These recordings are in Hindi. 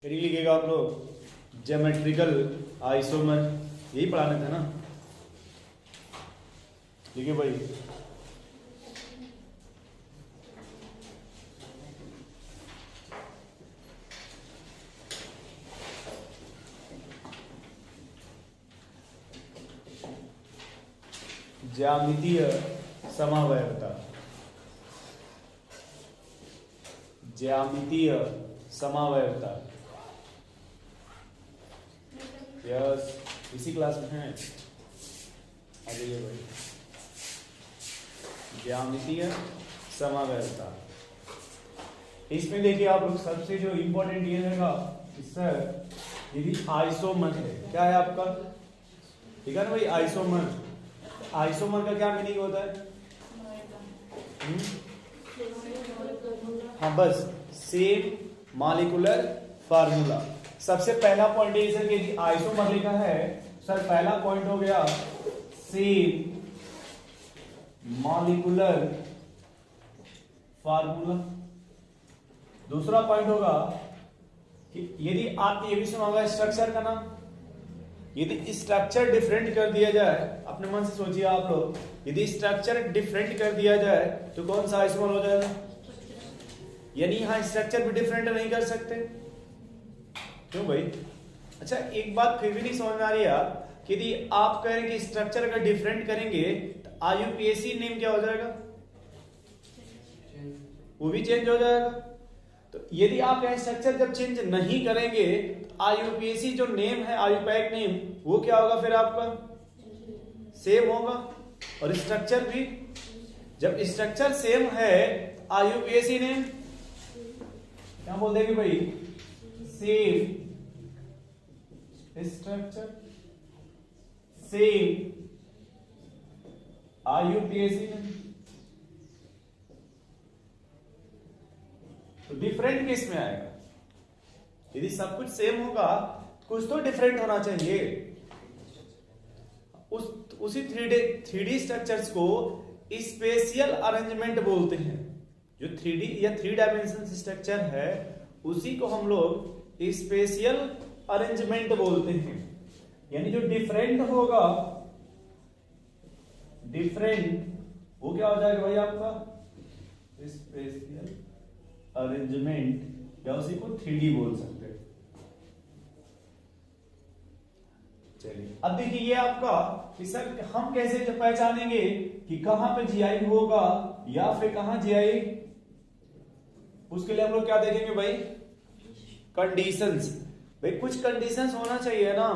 फिर लिखिएगा आप लोग ज्योमेट्रिकल आइसोमर, यही पढ़ाने थे ना। लिखिए भाई, ज्यामितीय समवयवता। ज्यामितीय समवयवता, यस इसी क्लास में है। आ जाइए भाई, ज्यामितीय समवयवता। इसमें देखिए आप लोग, सबसे जो इंपॉर्टेंट ये रहेगा कि सर यदि आइसोमर है, क्या है आपका, ठीक है ना भाई। आइसोमर, आइसोमर का क्या मीनिंग होता है? हाँ बस, सेम मॉलिक्यूलर फार्मूला। सबसे पहला पॉइंट है सर, यदि आइसोमर लिखा है सर, पहला पॉइंट हो गया सेम मॉलिक्यूलर फार्मूला। दूसरा पॉइंट होगा कि यदि आप ये भी सुना होगा स्ट्रक्चर का नाम, यदि स्ट्रक्चर डिफरेंट कर दिया जाए, अपने मन से सोचिए आप लोग, यदि स्ट्रक्चर डिफरेंट कर दिया जाए तो कौन सा आइसोमर हो जाएगा? यानी यहां स्ट्रक्चर भी डिफरेंट नहीं कर सकते, क्यों भाई? अच्छा एक बात फिर भी नहीं समझ में आ रही है कि यदि आप कह रहे हैं कि स्ट्रक्चर अगर डिफरेंट करेंगे तो आईयूपीएसी नेम क्या हो जाएगा? वो भी चेंज हो जाएगा। तो यदि आप यह स्ट्रक्चर जब चेंज नहीं करेंगे तो आईयूपीएसी जो नेम है, आईयूपैक नेम, वो क्या होगा फिर आपका? सेम होगा। और स्ट्रक्चर भी, जब स्ट्रक्चर सेम है आईयूपीएसी नेम क्या बोल देंगे भाई? Same structure, same IUPAC name. तो डिफरेंट किस में आएगा? यदि सब कुछ सेम होगा, कुछ तो डिफरेंट होना चाहिए। उसी थ्री डी स्ट्रक्चर्स को स्पेशियल अरेंजमेंट बोलते हैं। जो 3D या 3 डायमेंशन स्ट्रक्चर है उसी को हम लोग स्पेशियल अरेंजमेंट बोलते हैं। यानी जो डिफरेंट होगा, डिफरेंट, वो क्या हो जाएगा भाई आपका? स्पेशियल अरेंजमेंट, या उसी को 3D बोल सकते हैं। चलिए अब देखिए ये आपका कि सर हम कैसे पहचानेंगे कि कहां पे जीआई होगा या फिर कहां जीआई? उसके लिए हम लोग क्या देखेंगे भाई? कंडीशंस। भाई कुछ कंडीशंस होना चाहिए ना,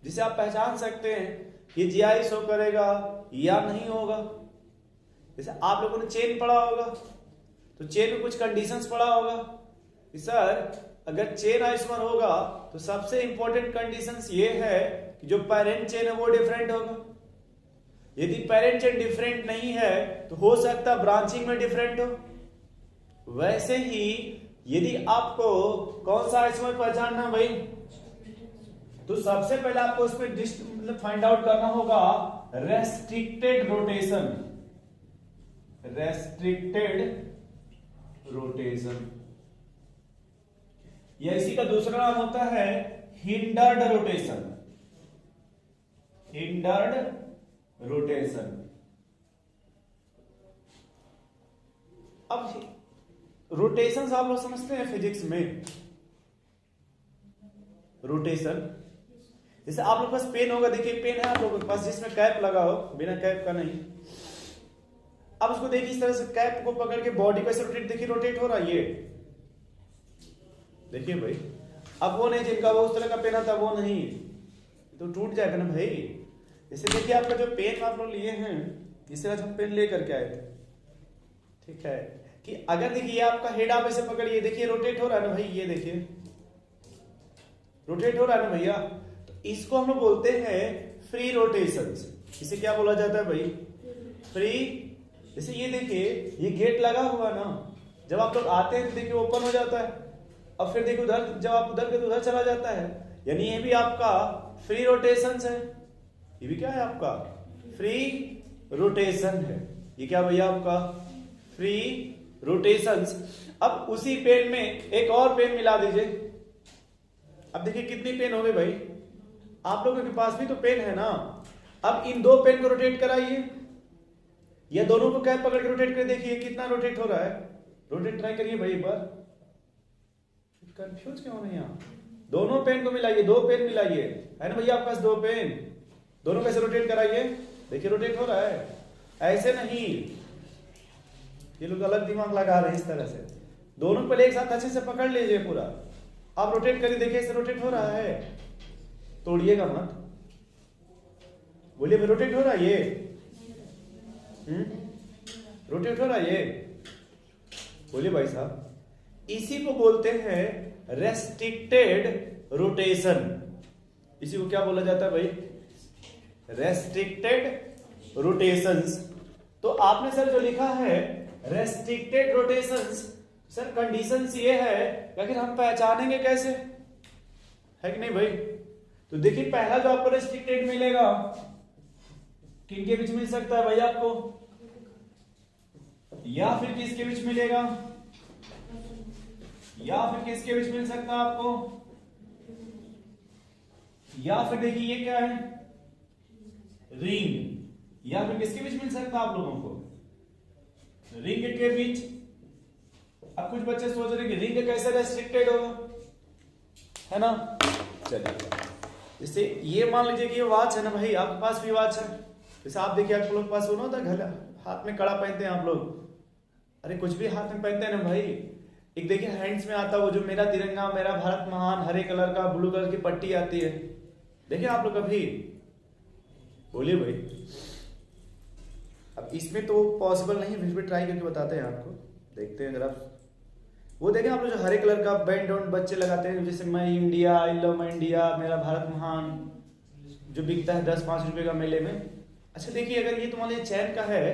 जिसे आप पहचान सकते हैं कि जीआई शो करेगा या नहीं होगा। जैसे आप लोगों ने चेन पढ़ा होगा, तो चेन में कुछ कंडीशंस पढ़ा होगा कि सर अगर चेन आइसोमर होगा तो सबसे इंपॉर्टेंट कंडीशंस ये है कि जो पेरेंट चेन है वो डिफरेंट होगा। यदि पेरेंट चेन डिफरेंट नहीं है तो हो सकता ब्रांचिंग में डिफरेंट हो। वैसे ही यदि आपको कौन सा आइसोमर पहचानना भाई, तो सबसे पहले आपको उसमें मतलब फाइंड आउट करना होगा रेस्ट्रिक्टेड रोटेशन। रेस्ट्रिक्टेड रोटेशन, या इसी का दूसरा नाम होता है हिंडर्ड रोटेशन। Hindered rotation. अब रोटेशन आप लोग समझते हैं फिजिक्स में? रोटेशन, जैसे आप लोग के पास पेन होगा, देखिए पेन है आप लोगों के पास जिसमें कैप लगा हो, बिना कैप का नहीं। अब उसको देखिए इस तरह से कैप को पकड़ के बॉडी को ऐसे रोटेट, देखिए रोटेट हो रहा है ये, देखिए भाई। अब वो नहीं, जिनका वो उस तरह का पेन आता वो नहीं, तो टूट जाएगा ना भाई। जैसे देखिए आपका जो पेन आप लोग लिए हैं, इस तरह से पेन लेकर के आए थे, ठीक है, कि अगर देखिए आपका हेड आप ऐसे पकड़िए, देखिए रोटेट हो रहा है ना भाई, ये देखिए रोटेट हो रहा है ना भैया। तो इसको हम लोग बोलते हैं फ्री रोटेशन। इसे क्या बोला जाता है भाई? फ्री। जैसे ये देखिए, ये गेट लगा हुआ ना, जब आप लोग आते हैं तो देखिए ओपन हो जाता है, अब फिर देखिए उधर, जब आप उधर के तो उधर चला जाता है। यानी ये भी आपका फ्री रोटेशन है। ये भी क्या है आपका? फ्री रोटेशन है। ये क्या भैया आपका? Free rotations. अब उसी पेन में एक और पेन मिला दीजिए, अब देखिए कितनी पेन हो गई भाई, आप लोगों के पास भी तो पेन है ना। अब इन दो पेन को रोटेट कराइए, या दोनों को कैप पकड़ के रोटेट कर देखिए कितना रोटेट हो रहा है। रोटेट ट्राई करिए भाई एक बार। कंफ्यूज क्यों हो रहे हैं आप? दोनों पेन को मिलाइए, दो पेन मिलाइए, है ना भैया आपके पास दो पेन, दोनों कैसे रोटेट कराइए, देखिए रोटेट हो रहा है। ऐसे नहीं, ये लोग अलग दिमाग लगा रहे हैं इस तरह से। दोनों को पहले एक साथ अच्छे से पकड़ लीजिए पूरा, आप रोटेट करिए, देखिए इसे रोटेट हो रहा है, तोड़िएगा मत। बोलिए रोटेट हो रहा है ये, रोटेट हो रहा है ये, बोलिए भाई साहब। इसी को बोलते हैं रेस्ट्रिक्टेड रोटेशन। इसी को क्या बोला जाता है भाई? Restricted rotations. तो आपने सर जो लिखा है रेस्ट्रिक्टेड रोटेशंस, सर कंडीशंस ये है, लेकिन हम पहचानेंगे कैसे, है कि नहीं भाई? तो देखिए पहला जो आपको रेस्ट्रिक्टेड मिलेगा, किनके बीच मिल सकता है भाई आपको, या फिर किसके बीच मिलेगा, या फिर किसके बीच मिल सकता है आपको, या फिर देखिए ये क्या है, रिंग, या फिर किसके बीच मिल सकता है आप लोगों को, रिंग के बीच। अब कुछ बच्चे सोच रहे हैं कि रिंग कैसे रेस्ट्रिक्टेड होगा, है ना? चलिए जैसे ये मान लीजिए कि ये वॉच है ना भाई, आपके पास भी वॉच है, जैसे आप देखिए आप लोग के पास वो ना होता है, हाथ में कड़ा पहनते हैं आप लोग, अरे कुछ भी हाथ में पहनते हैं ना भाई। एक देखिए हैंड्स में आता है वो जो मेरा तिरंगा मेरा भारत महान, हरे कलर का ब्लू कलर की पट्टी आती है, देखिए आप लोग कभी, बोलिए भाई। अब इसमें तो पॉसिबल नहीं, फिर भी ट्राई करके बताते हैं आपको, देखते हैं अगर आप वो देखें आप लोग जो हरे कलर का बैंड बच्चे लगाते हैं, जैसे मैं India, I love my India, मेरा भारत महान, जो बिकता है 10-5 रुपए का मेले में। अच्छा देखिए अगर ये तुम्हारे चैन का है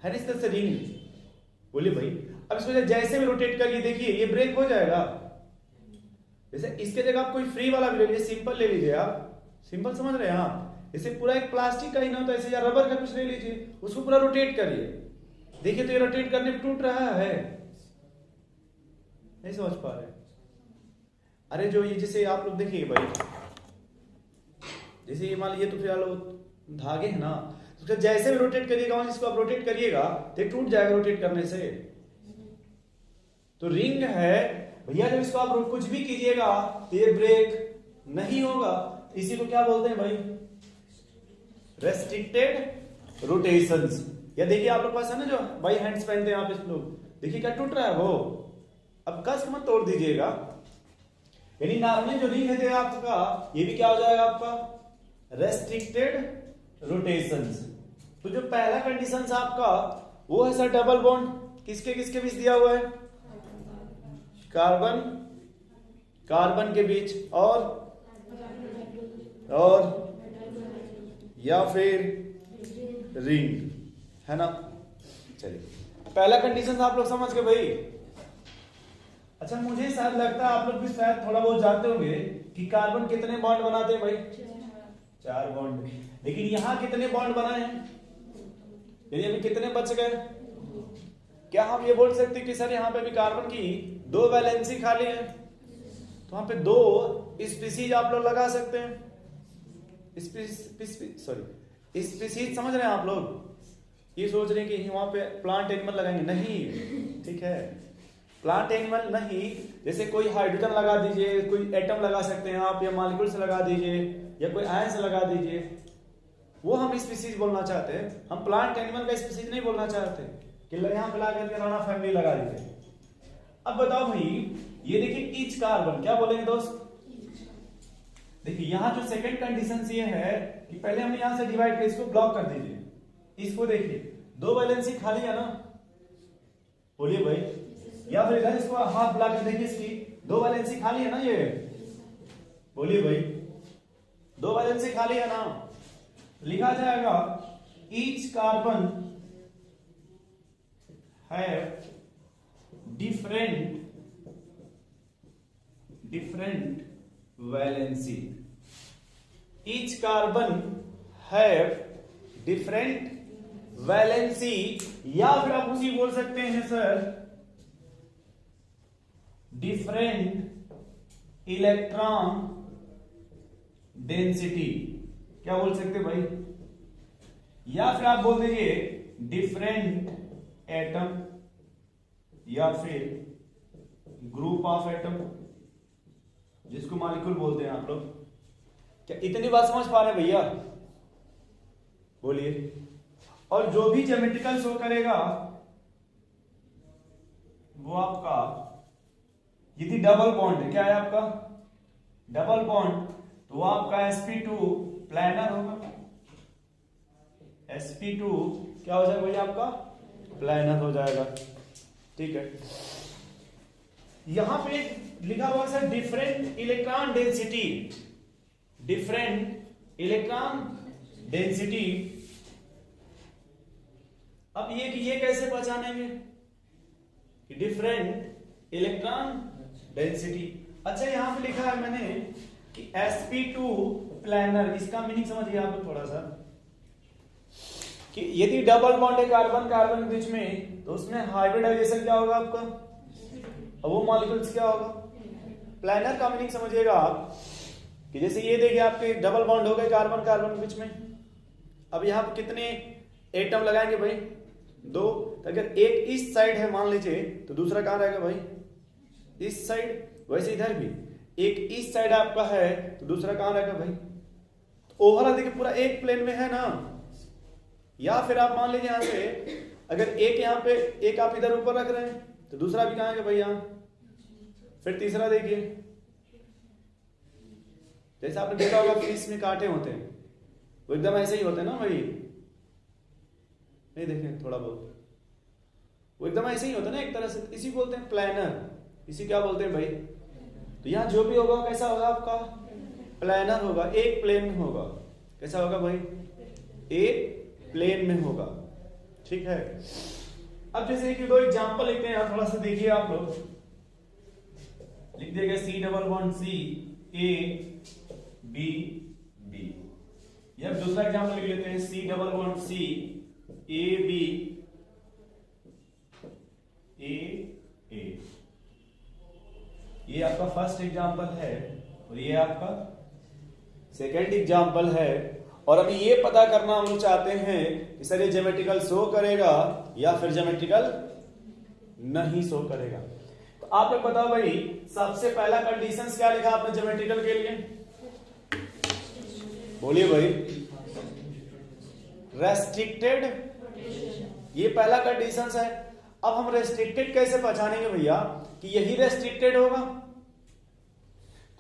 ना इस तरह से रिंग, बोलिए भाई। अब इसको जैसे भी रोटेट करिए देखिए ये ब्रेक हो जाएगा। जैसे इसके जगह आप कोई फ्री वाला भी ले लीजिए, सिंपल ले लीजिए, आप सिंपल समझ रहे हैं आप, जैसे पूरा एक प्लास्टिक का ही ना होता है, या रबर का कुछ ले लीजिए, उसको पूरा रोटेट करिए, देखिए तो ये रोटेट करने पे टूट रहा है, नहीं समझ पा रहे? अरे जो ये जैसे आप लोग देखिए भाई, जैसे ये मान लीजिए तो फिर धागे है ना, तो जैसे भी रोटेट करिएगा इसको आप रोटेट करिएगा तो टूट जाएगा रोटेट करने से। तो रिंग है भैया, जब इसको आप कुछ भी कीजिएगा तो ये ब्रेक नहीं होगा, इसी को क्या बोलते हैं भाई? Restricted rotations. या देखिए आप लोग पास है ना जो भाई हैंड्स पहनते हैं आप इस लोग, देखिए क्या टूट रहा है वो, अब कस मत तोड़ दीजिएगा। यानी नॉर्मली जो रिंग है आपका, ये भी क्या हो जाएगा आपका? Restricted rotations. तो जो पहला कंडीशन आपका वो है सर डबल बॉन्ड, किसके किसके बीच दिया हुआ है? कार्बन कार्बन के बीच, और या फिर रिंग, है ना? चलिए पहला कंडीशन आप लोग समझ गए भाई। अच्छा मुझे शायद लगता है आप लोग भी शायद थोड़ा बहुत जानते होंगे कि कार्बन कितने बॉन्ड बनाते हैं भाई? 4 बॉन्ड। लेकिन यहां कितने बॉन्ड बनाए हैं? यदि अभी कितने बच गए? क्या हम ये बोल सकते हैं कि सर यहाँ पे भी कार्बन की 2 वैलेंसी खाली है, तो वहां पे 2 स्पीसीज आप लोग लगा सकते हैं। स्पीसीज समझ रहे हैं आप लोग? ये सोच रहे हैं कि वहां पे प्लांट एनिमल लगाएंगे, नहीं, ठीक है, प्लांट एनिमल नहीं। जैसे कोई हाइड्रोजन लगा दीजिए, कोई एटम लगा सकते हैं आप, या मॉलिक्यूल्स लगा दीजिए, या कोई आयंस लगा दीजिए, वो हम स्पीसीज बोलना चाहते हैं। हम प्लांट एनिमल का स्पीसीज नहीं बोलना चाहते कि यहां पे लगा करके राणा फैमिली लगा दीजिए। अब बताओ भाई, ये देखिए ईच कार्बन, क्या बोलेंगे दोस्त? देखिए यहां जो सेकंड कंडीशन ये है कि पहले हम यहां से डिवाइड कर इसको ब्लॉक कर दीजिए, इसको देखिए 2 वैलेंसी खाली है ना, बोलिए भाई। या फिर इधर इसको हाफ ब्लॉक कर देखिए, इसकी 2 वैलेंसी खाली है ना, ये बोलिए भाई 2 वैलेंसी खाली है ना, लिखा जाएगा each carbon have different valency. Each carbon have different valency, या फिर आप उसी बोल सकते हैं सर different इलेक्ट्रॉन डेंसिटी, क्या बोल सकते भाई, या फिर आप बोल दीजिए डिफरेंट एटम या फिर ग्रुप ऑफ एटम, जिसको मॉलिक्यूल बोलते हैं आप लोग। क्या इतनी बात समझ पा रहे हैं भैया? बोलिए। और जो भी ज्योमेट्रिकल शो करेगा वो आपका, यदि डबल बॉन्ड है, क्या है आपका डबल बॉन्ड, तो वो आपका sp2 प्लानर होगा। sp2 क्या हो जाएगा भैया आपका प्लानर हो जाएगा। ठीक है, यहां पे लिखा हुआ है different electron density, different electron density. अब ये कैसे पहचानेंगे कि डिफरेंट इलेक्ट्रॉन डेंसिटी? अच्छा, यहां पे लिखा है मैंने कि sp2 प्लानर, इसका मीनिंग समझिए आप थोड़ा सा, कि यदि डबल बॉन्ड है कार्बन कार्बन के बीच में, तो उसमें हाइब्रिडाइजेशन क्या होगा आपका, और वो मॉलिक्यूल्स क्या होगा। प्लानर का मीनिंग समझिएगा आप कि जैसे ये देखिए आपके डबल बॉन्ड हो गए कार्बन कार्बन के बीच में, अब यहां पर कितने एटम लगाएंगे भाई, 2। तो अगर एक इस साइड है मान लीजिए, तो दूसरा कहां रहेगा भाई इस साइड। वैसे इधर भी एक इस साइड आपका है, तो दूसरा कहां रहेगा भाई। तो ओवरऑल देखिए पूरा एक प्लेन में है ना। या फिर आप मान लीजिए यहां से अगर एक यहां पे एक आप इधर ऊपर रख रहे हैं, तो दूसरा भी कहां है भाई यहां। फिर तीसरा देखिए, जैसे आपने देखा होगा फिश में कांटे होते हैं, वो एकदम ऐसे ही होते हैं ना भाई, नहीं देखें थोड़ा बहुत, वो एकदम ऐसे ही होता है ना एक तरह से, इसी बोलते हैं प्लानर, इसी क्या बोलते हैं भाई। तो यहां जो भी होगा कैसा होगा आपका प्लानर होगा, एक प्लेन में होगा। कैसा होगा भाई, एक प्लेन में होगा। ठीक है, अब जैसे कि दो एग्जांपल लिखते हैं, थोड़ा सा देखिए आप लोग, लिख देगा C double bond C A B B। या दूसरा एग्जांपल लिख लेते हैं C double bond C A B A A। ये आपका फर्स्ट एग्जांपल है और ये आपका सेकेंड एग्जांपल है। और अभी ये पता करना हम लोग चाहते हैं कि सर ये ज्योमेट्रिकल शो करेगा या फिर ज्योमेट्रिकल नहीं शो करेगा। तो आप लोग बताओ भाई, सबसे पहला कंडीशंस क्या लिखा आपने ज्योमेट्रिकल के लिए, बोलिए भाई। रेस्ट्रिक्टेड, ये पहला कंडीशंस है। अब हम रेस्ट्रिक्टेड कैसे पहचानेंगे भैया कि यही रेस्ट्रिक्टेड होगा।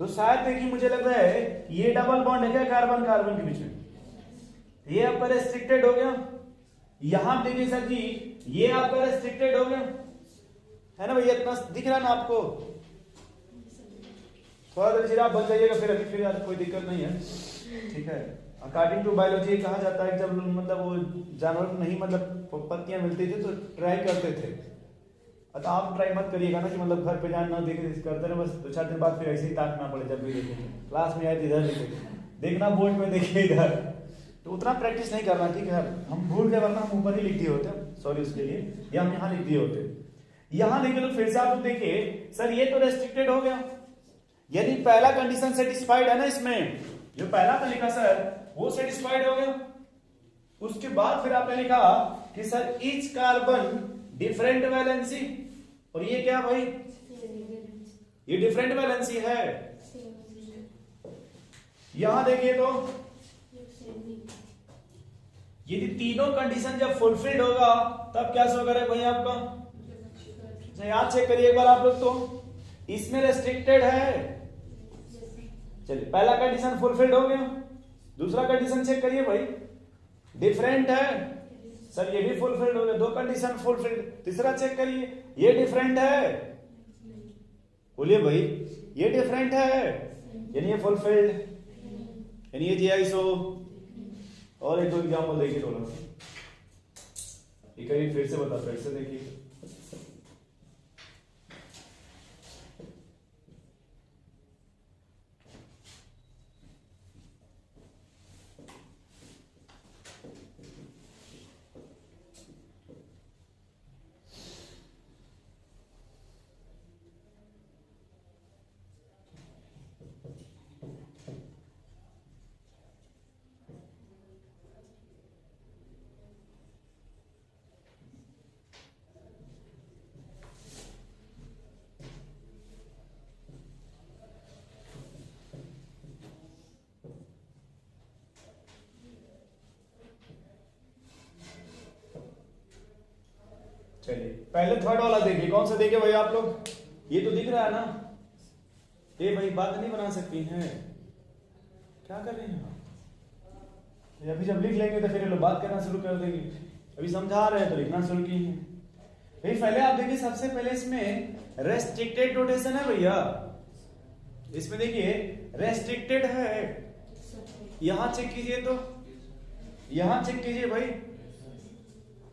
तो शायद देखिए मुझे लग रहा है ये डबल बॉन्ड है क्या कार्बन कार्बन के बीच में, ये आपका रेस्ट्रिक्टेड हो गया। यहां देखिए सर जी ये आपका रेस्ट्रिक्टेड हो गया है ना भैया, इतना दिख रहा ना आपको। थोड़ा देर चिराग बन जाइएगा, फिर अभी फिर कोई दिक्कत नहीं है। ठीक है, अकॉर्डिंग टू बायोलॉजी कहा जाता है जब मतलब वो जानवर को नहीं मतलब पत्तियां मिलती थी तो ट्राई करते थे। तो आप ट्राई मत करिएगा ना कि मतलब घर पे जान ना देखे करते ना, बस 2-4 दिन बाद फिर ऐसे ही ताकना पड़े। जब भी देखेंगे क्लास में आए तो इधर लिखे, देखना बोर्ड में देखिए इधर, तो उतना प्रैक्टिस नहीं करना। ठीक है, हम भूल गए वरना हम ऊपर ही लिख दिए होते, सॉरी उसके लिए, या हम यहाँ लिख दिए होते। यहां देखिए तो फिर से आप देखिए सर ये तो रेस्ट्रिक्टेड हो गया, यदि पहला कंडीशन सेटिस्फाइड है ना, इसमें जो पहला था लिखा सर वो सेटिस्फाइड हो गया। उसके बाद फिर आपने लिखा कि sir each carbon different valency, और ये क्या भाई ये डिफरेंट वैलेंसी है। यहां देखिए तो यदि तीनों कंडीशन जब फुलफिल्ड होगा तब क्या शो करे भाई आपका, याद चेक करिए एक बार आप लोग। तो इसमें रेस्ट्रिक्टेड है, चलिए पहला कंडीशन फुलफिल्ड हो गया। दूसरा कंडीशन चेक करिए भाई, डिफरेंट है सर, ये भी फुलफिल्ड हो गया, 2 कंडीशन फुलफिल्ड। तीसरा चेक करिए ये डिफरेंट है, बोलिए भाई ये डिफरेंट है, यानी ये फुलफिल्ड, यानी ये जीआईएसओ। और एक दो एग्जांपल देखिए थोड़ा सा, एक बार फिर से बता, फिर से देखिए। चलिए पहले थर्ड वाला देखिए, कौन सा देखिए भाई आप लोग, ये तो दिख रहा है ना। ये भाई बात नहीं बना सकती हैं, क्या कर रहे हैं आप? अभी जब लिख लेंगे तो फिर ये लोग बात करना शुरू कर देंगे। अभी समझा रहे हैं तो लिखना शुरू किए हैं। भाई पहले आप देखिए, सबसे पहले इसमें रेस्ट्रिक्टेड नोटेशन है भैया। इसमें देखिए रेस्ट्रिक्टेड है, यहां चेक कीजिए, तो यहां चेक कीजिए भाई,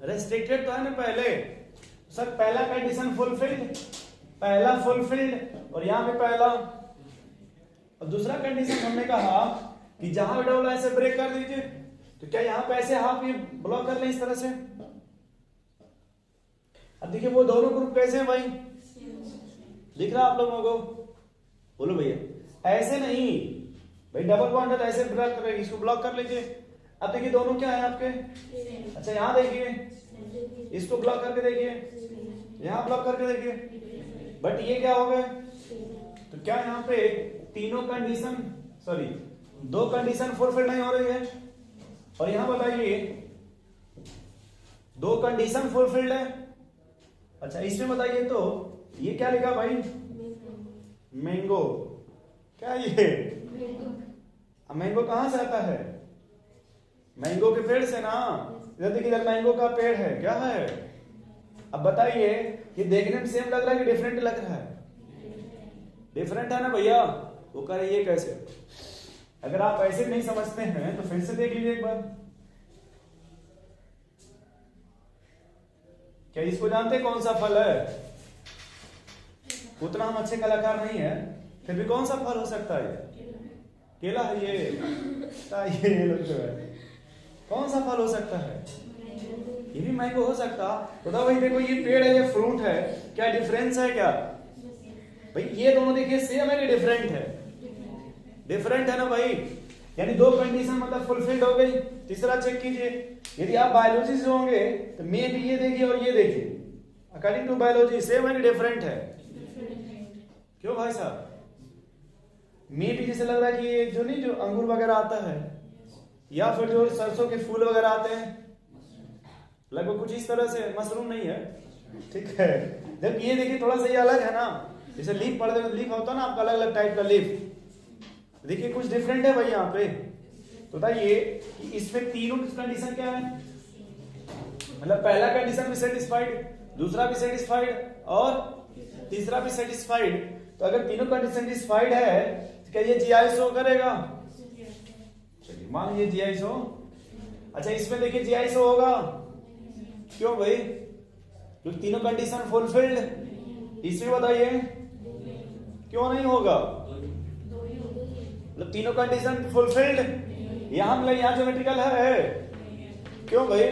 रेस्ट्रिक्टेड तो है ना पहले सर, पहला कंडीशन फुलफिल्ड, पहला फुलफिल्ड और यहां पे पहला। और दूसरा कंडीशन हमने कहा कि जहां भी डबल ऐसे ब्रेक कर दीजिए, तो क्या यहां पे ऐसे हाफ ये ब्लॉक कर लें इस तरह से। अब देखिए वो दोनों ग्रुप कैसे हैं भाई, दिख रहा आप लोगों को, बोलो भैया। ऐसे नहीं भाई, डबल बॉन्ड है ऐसे ब्लॉक करेंगे, इसको ब्लॉक कर लीजिए। अब देखिए दोनों क्या है आपके, अच्छा यहां देखिए, इसको ब्लॉक करके देखिए, यहां ब्लॉक करके देखिए, बट ये क्या हो गए, तो क्या यहां पे तीनों कंडीशन, सॉरी दो कंडीशन फुलफिल नहीं हो रही है। और यहां बताइए दो कंडीशन फुलफिल्ड है। अच्छा इसमें बताइए तो ये क्या लिखा भाई, मैंगो, क्या ये मैंगो कहां से आता है, मैंगो के पेड़ से ना। इधर देखिए, इधर मैंगो का पेड़ है, क्या है। अब बताइए ये देखने में सेम लग रहा है कि डिफरेंट लग रहा है, डिफरेंट है ना भैया। वो कह रहे ये कैसे, अगर आप ऐसे नहीं समझते हैं तो फिर से देख लीजिए एक बार। क्या इसको जानते हैं कौन सा फल है, उतना हम अच्छे कलाकार नहीं है, फिर भी कौन सा फल हो सकता है, केला है ये लोग जो है, कौन सा फल हो सकता है, ये भी मैंगो हो सकता। बताओ भाई, देखो ये पेड़ है, ये फ्रूट है, क्या डिफरेंस है क्या भाई, ये दोनों देखिए सेम है कि डिफरेंट है, डिफरेंट है ना भाई। यानी दो कंडीशन मतलब फुलफिल्ड हो गई। तीसरा चेक कीजिए, यदि आप बायोलॉजी से होंगे तो मे भी ये देखिए और ये देखिए, अकॉर्डिंग टू बायोलॉजी सेम है कि डिफरेंट है, क्यों भाई साहब। मे भी जैसे लग रहा है कि ये जो नहीं, जो अंगूर वगैरह आता है या फिर जो सरसों के फूल वगैरह आते हैं, लगभग कुछ इस तरह से, मशरूम नहीं है, ठीक है। जब ये देखिए थोड़ा सा ये अलग है ना, जैसे लीफ पढ़ते हैं, लीफ होता है ना आपका अलग अलग टाइप का लीफ, देखिए कुछ डिफरेंट है भाई यहाँ पे। तो बताइए कि इसमें तीनों कंडीशन क्या है, मतलब पहला कंडीशन भी सेटिस्फाइड, दूसरा भी सेटिस्फाइड और तीसरा भी सेटिस्फाइड। तो अगर तीनों कंडीशन सेटिस्फाइड है तो क्या ये जीआई शो करेगा, चलिए मान लीजिए जीआई शो। अच्छा इसमें देखिए जीआई शो होगा, क्यों भाई, क्योंकि तीनों कंडीशन फुलफिल्ड। इसमें बताइए क्यों नहीं होगा, मतलब तीनों कंडीशन फुलफिल्ड, यहां मतलब यहां ज्योमेट्रिकल है, क्यों भाई,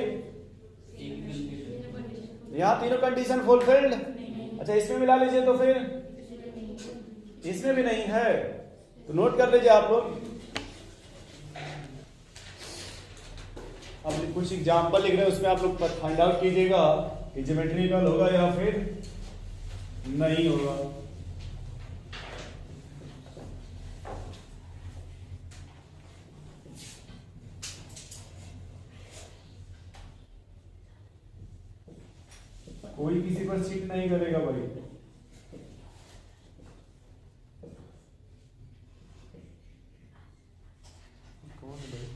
यहां तीनों कंडीशन फुलफिल्ड। अच्छा इसमें मिला लीजिए तो फिर इसमें भी नहीं है, तो नोट कर लीजिए आप लोग। अब कुछ एग्जांपल लिख रहे हैं, उसमें आप लोग फाइंड आउट कीजिएगा कि ज्योमेट्रिकल होगा या फिर नहीं होगा। कोई किसी पर चीट नहीं करेगा भाई। कौन है भाई?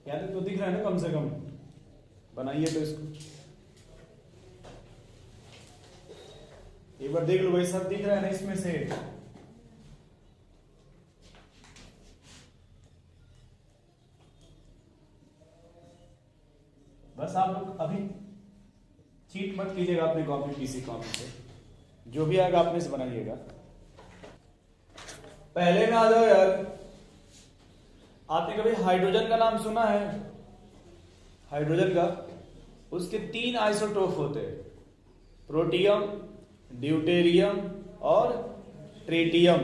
यहाँ तक तो दिख रहा है ना, कम से कम बनाइए तो इसको एक बार देख लो भाई, सब दिख रहा है ना इसमें से? बस आप लोग अभी चीट मत कीजिएगा अपने कॉपी, किसी कॉपी से जो भी आएगा अपने से बनाइएगा। पहले में आ जाओ यार। आपने कभी हाइड्रोजन का नाम सुना है? हाइड्रोजन का, उसके 3 आइसोटोप होते हैं, प्रोटियम, ड्यूटेरियम और ट्रिटियम।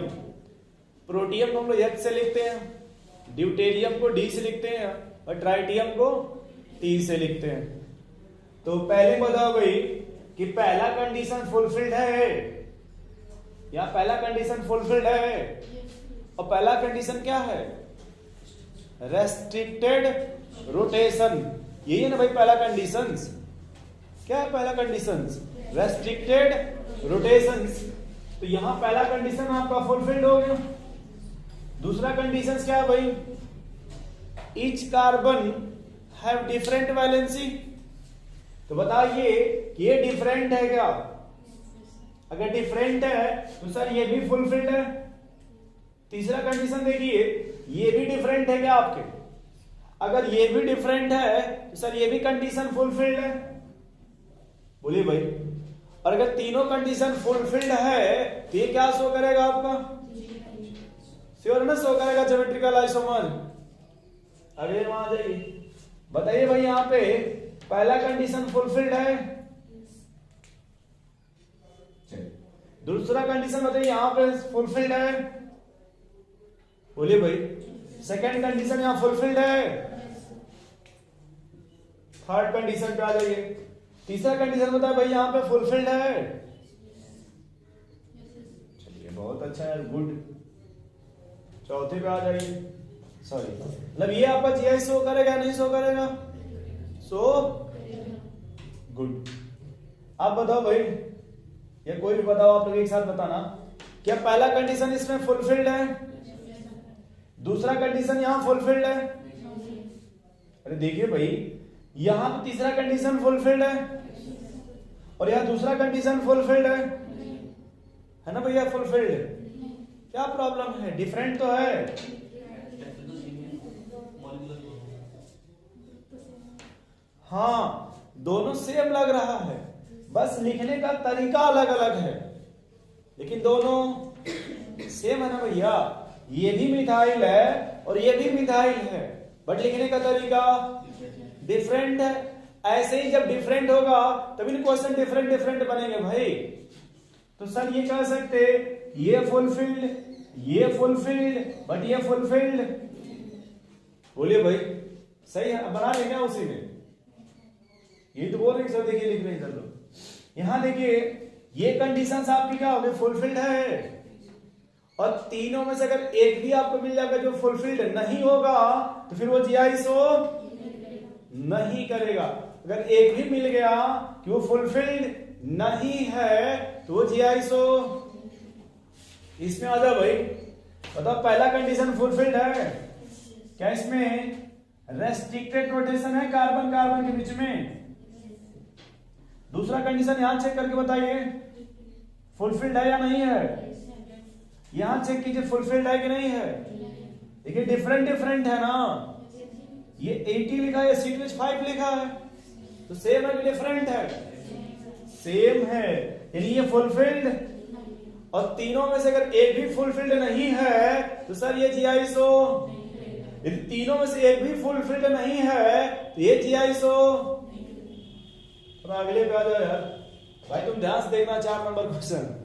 प्रोटियम को हम लोग H से लिखते हैं, ड्यूटेरियम को D से लिखते हैं और ट्राइटियम को T से लिखते हैं। तो पहले बताओ भाई कि पहला कंडीशन फुलफिल्ड है, या पहला कंडीशन फुलफिल्ड है, और पहला कंडीशन क्या है? Restricted rotation. यही है ना भाई पहला कंडीशन। क्या है पहला कंडीशन? Restricted rotation. तो यहां पहला कंडीशन आपका फुलफिल्ड हो गया। दूसरा कंडीशन क्या है भाई? Each carbon have different valency. तो बताइए कि ये डिफरेंट है क्या? अगर डिफरेंट है तो सर ये भी फुलफिल्ड है। तीसरा कंडीशन देखिए, ये भी डिफरेंट है क्या आपके? अगर ये भी डिफरेंट है तो सर ये भी कंडीशन फुलफिल्ड है। बोलिए भाई। और अगर तीनों कंडीशन फुलफिल्ड है तो ये क्या शो करेगा आपका? श्योर ना शो करेगा ज्योमेट्रिकल आइसोमर। अगले वहां आ जाइए, बताइए भाई यहां पे पहला कंडीशन फुलफिल्ड है। दूसरा कंडीशन बताइए यहां पे फुलफिल्ड है। बोलिए भाई। सेकंड कंडीशन यहां फुलफिल्ड है। थर्ड कंडीशन पे आ जाइए। तीसरा कंडीशन बताए भाई यहां पे फुलफिल्ड है। चलिए बहुत अच्छा है, गुड। चौथे पे आ जाइए। सॉरी, मतलब ये आपका जीआई शो करेगा नहीं शो करेगा? So good. आप बताओ भाई, या कोई भी बताओ, आप लोग एक साथ बताना, क्या पहला कंडीशन इसमें फुलफिल्ड है? दूसरा कंडीशन यहां फुलफिल्ड है? अरे देखिए भाई, यहां तो तीसरा कंडीशन फुलफिल्ड है और यहां दूसरा कंडीशन फुलफिल्ड है ना भैया? फुलफिल्ड। क्या प्रॉब्लम है? डिफरेंट तो है। हाँ, दोनों सेम लग रहा है, बस लिखने का तरीका अलग अलग है, लेकिन दोनों सेम है ना भैया। ये भी मिथाइल है और ये भी मिथाइल है, बट लिखने का तरीका डिफरेंट है। ऐसे ही जब डिफरेंट होगा तभी क्वेश्चन डिफरेंट डिफरेंट बनेंगे भाई। तो सर ये कह सकते ये फुलफिल्ड, ये फुलफिल्ड, बट ये फुलफिल्ड। बोलिए भाई, सही है? बना लेंगे उसी में। ये तो बोल रहे सर, देखिए लिख रहे हैं सर लोग। यहां देखिए, ये कंडीशंस आपकी क्या हो गए? फुलफिल्ड है। और तीनों में से अगर एक भी आपको मिल जाएगा जो फुलफिल्ड नहीं होगा तो फिर वो जीआई शो नहीं करेगा। अगर एक भी मिल गया कि वो फुलफिल्ड नहीं है तो वो जीआई शो। इसमें आ जाओ भाई, बताओ पहला कंडीशन फुलफिल्ड है क्या? इसमें रेस्ट्रिक्टेड रोटेशन है कार्बन कार्बन के बीच में। दूसरा कंडीशन यहां चेक करके बताइए फुलफिल्ड है या नहीं है। यहां चेक कीजिए फुलफिल्ड है कि नहीं है। देखिए डिफरेंट डिफरेंट है ना, ये 80 लिखा है, C2H5 लिखा है, तो सेम है कि डिफरेंट है? सेम है, यानी ये फुलफिल्ड। और तीनों में से अगर एक भी फुलफिल्ड नहीं है तो सर ये जीआई शो। यदि तीनों में से एक भी फुलफिल्ड नहीं है तो ये जीआई शो। अगले पे आ जाओ यार भाई, तुम ध्यान से देखना 4 नंबर क्वेश्चन।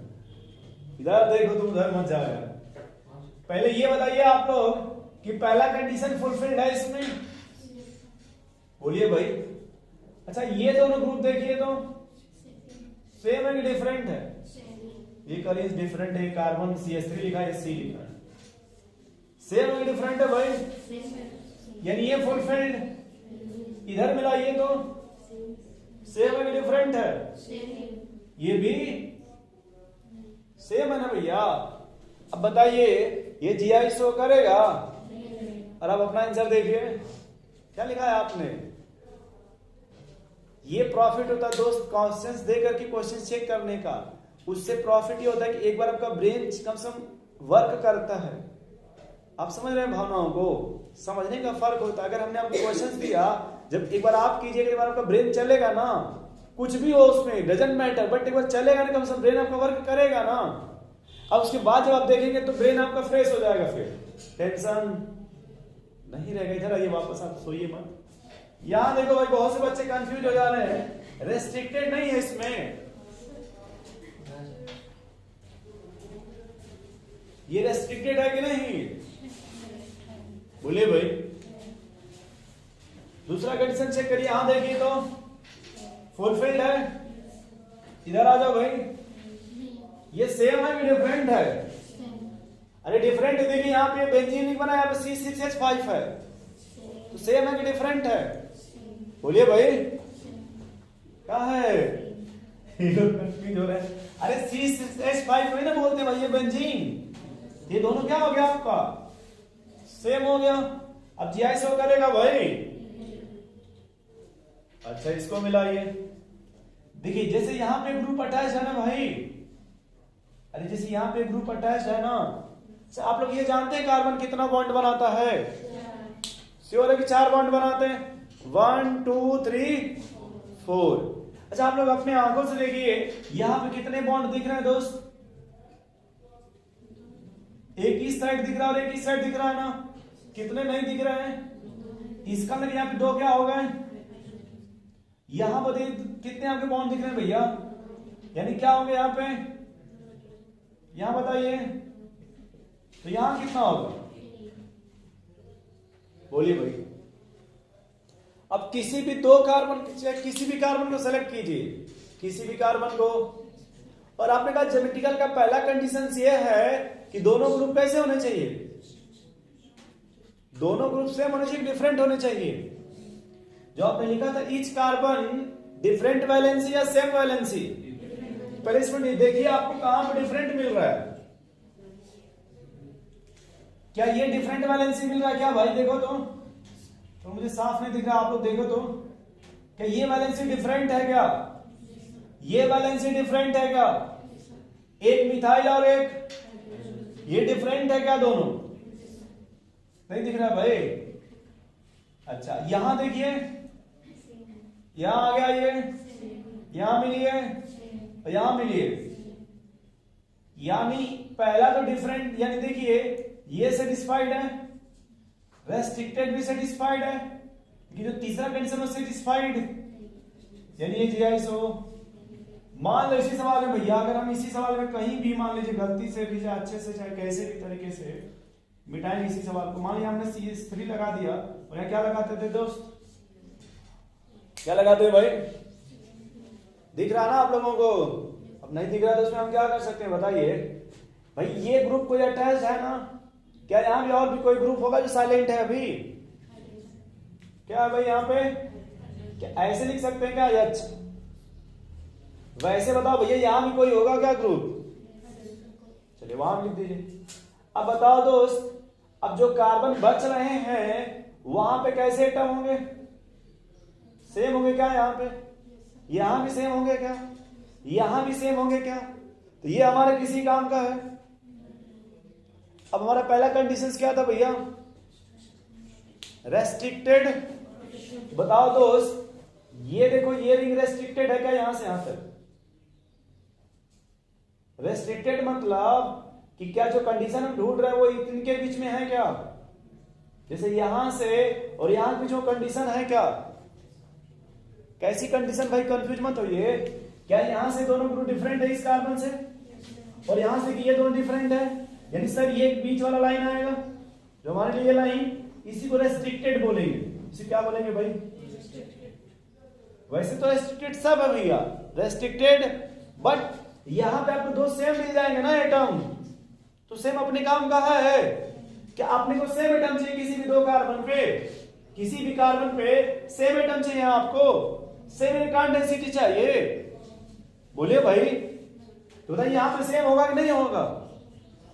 इधर देखो, तुम उधर मत जाओ यार। पहले ये बताइए आप लोग कि पहला कंडीशन फुलफिल्ड है इसमें। बोलिए भाई। अच्छा, ये दोनों ग्रुप देखिए तो सेम है कि डिफरेंट है? ये करीज डिफरेंट है, कार्बन CH3 लिखा है, C लिखा है। सेम है कि डिफरेंट है भाई? यानी ये फुलफिल्ड। इधर मिलाइए तो सेम है कि डिफरेंट है? ये भी सेम है ना भैया। अब बताइए ये जीआई शो करेगा? और अब अपना आंसर देखिए, क्या लिखा है आपने? ये प्रॉफिट होता है दोस्त क्वेश्चंस दे करके क्वेश्चन चेक करने का। उससे प्रॉफिट ये होता है कि एक बार आपका ब्रेन कम से कम वर्क करता है। आप समझ रहे हैं भावनाओं को? समझने का फर्क होता है। अगर हमने आपको क्वेश्चंस दिया, जब एक बार आप कीजिए, एक बार आपका ब्रेन चलेगा ना, कुछ भी हो उसमें डजंट मैटर, बट एक बार चलेगा ना, कम से कम ब्रेन आपका वर्क करेगा ना। अब उसके बाद जब आप देखेंगे तो ब्रेन आपका फ्रेश हो जाएगा, फिर टेंशन नहीं रहेगा। इधर आइए वापस, आप सोइए मत। यहां देखो भाई, बहुत से बच्चे कंफ्यूज हो जा रहे हैं। रेस्ट्रिक्टेड नहीं है इसमें, ये रेस्ट्रिक्टेड है कि नहीं? बोलिए भाई। दूसरा कंडीशन चेक करिए, यहां देखिए तो फुलफिल्ड है। इधर आ जाओ भाई, ये सेम है कि डिफरेंट है? अरे डिफरेंट है, देखिए यहाँ पे बेंजीन नहीं बना, यहाँ पे C6H5 है, तो सेम है कि डिफरेंट है? बोलिए भाई, क्या है? कंफ्यूज हो रहे हैं। अरे C6H5 वही ना बोलते हैं भाई, ये बेंजीन, ये दोनों क्या हो गया आपका? सेम हो गया। अब GI से वो करेगा भाई। अच्छा, इसको मिलाइए। देखिए जैसे यहाँ पे ग्रुप अटैच है ना भाई, अरे जैसे यहाँ पे ग्रुप अटैच है ना, आप लोग ये जानते हैं कार्बन कितना बॉन्ड बनाता है? श्योर है कि 4 बॉन्ड बनाते हैं? 1 2 3 4। अच्छा, आप लोग अपने आंखों से देखिए, यहाँ पे कितने बॉन्ड दिख रहे हैं दोस्त? एक ही साइड दिख रहा है और एक ही साइड दिख रहा है ना। कितने नहीं दिख रहे हैं? इसका मतलब यहाँ पे 2 क्या हो गए? यहां बताइए कितने आपके बॉन्ड दिख रहे हैं भैया? यानी क्या होंगे यहाँ पे? यहां बताइए तो यहां कितना होगा? बोलिए भाई। अब किसी भी 2 कार्बन, किसी भी कार्बन को सेलेक्ट कीजिए, किसी भी कार्बन को, और आपने कहा ज्योमेट्रिकल का पहला कंडीशन ये है कि दोनों ग्रुप कैसे होने चाहिए? दोनों ग्रुप सेम होने चाहिए, डिफरेंट होने चाहिए। जो आपने लिखा था ईच कार्बन डिफरेंट वैलेंसी या सेम वैलेंसी, पहले इसमें देखिए आपको कहां पे डिफरेंट मिल रहा है। क्या ये डिफरेंट वैलेंसी मिल रहा है क्या भाई? देखो तो मुझे साफ नहीं दिख रहा, आप लोग देखो तो, क्या ये वैलेंसी डिफरेंट है क्या? ये वैलेंसी डिफरेंट है क्या? एक मिथाइल और एक ये डिफरेंट है क्या? दोनों नहीं दिख रहा भाई। अच्छा, यहां देखिए, यहां आ गया ये, यहां मिलिए और यहां मिलिए, यानी पहला तो डिफरेंट, यानी देखिए ये सेटिस्फाइड है, रेस्ट्रिक्टेड भी सेटिस्फाइड है, कि जो तीसरा कंडीशन है सेटिस्फाइड, यानी ये GI। मान लो इसी सवाल में भैया, अगर हम इसी सवाल में कहीं भी मान लीजिए गलती से भी, चाहे अच्छे से चाहे कैसे भी तरीके से मिटाएंगे इसी सवाल को, मान लीजिए हमने CH3 लगा दिया और यहाँ क्या लगाते थे दोस्त? क्या लगाते हैं भाई? दिख रहा ना आप लोगों को? अब नहीं दिख रहा तो उसमें हम क्या कर सकते हैं बताइए भाई? ये ग्रुप कोई अटैच है ना? क्या यहाँ भी और भी कोई ग्रुप होगा जो साइलेंट है अभी? क्या है भाई यहाँ पे? क्या ऐसे लिख सकते हैं क्या? H वैसे बताओ भैया, यहां भी कोई होगा क्या ग्रुप? चलिए वहां लिख दीजिए। अब बताओ दोस्त, अब जो कार्बन बच रहे हैं वहां पे कैसे एटम होंगे? सेम होंगे क्या? यहां पे यहां भी सेम होंगे क्या? यहां भी सेम होंगे क्या? तो ये हमारे किसी काम का है। अब हमारा पहला कंडीशन क्या था भैया? रेस्ट्रिक्टेड। बताओ दोस्त, ये देखो ये रिंग रेस्ट्रिक्टेड है क्या? यहां से यहां तक रेस्ट्रिक्टेड, मतलब कि क्या जो कंडीशन हम ढूंढ रहे हैं वो इनके बीच में है क्या? जैसे यहां से और यहां की जो कंडीशन है क्या? कैसी कंडीशन भाई? कंफ्यूज मत होइए। क्या यहां से दोनों ग्रुप डिफरेंट है इस कार्बन से, और यहां से कि ये दोनों डिफरेंट है, यानी सर ये बीच वाला लाइन आएगा जो हमारे लिए लाइन, इसी को रेस्ट्रिक्टेड बोलेंगे। इसे क्या बोलेंगे भाई? वैसे तो रेस्ट्रिक्टेड सब है भैया, रेस्ट्रिक्टेड, बट यहां पे आपको 2 सेम मिल जाएंगे ना एटम, तो सेम अपने काम का है। क्या आपने को सेम एटम चाहिए किसी भी 2 कार्बन पे? किसी भी कार्बन पे सेम एटम चाहिए आपको, सेम इलेक्ट्रॉन डेंसिटी चाहिए। बोलिए भाई, तो बताइए यहां पे सेम होगा कि नहीं होगा?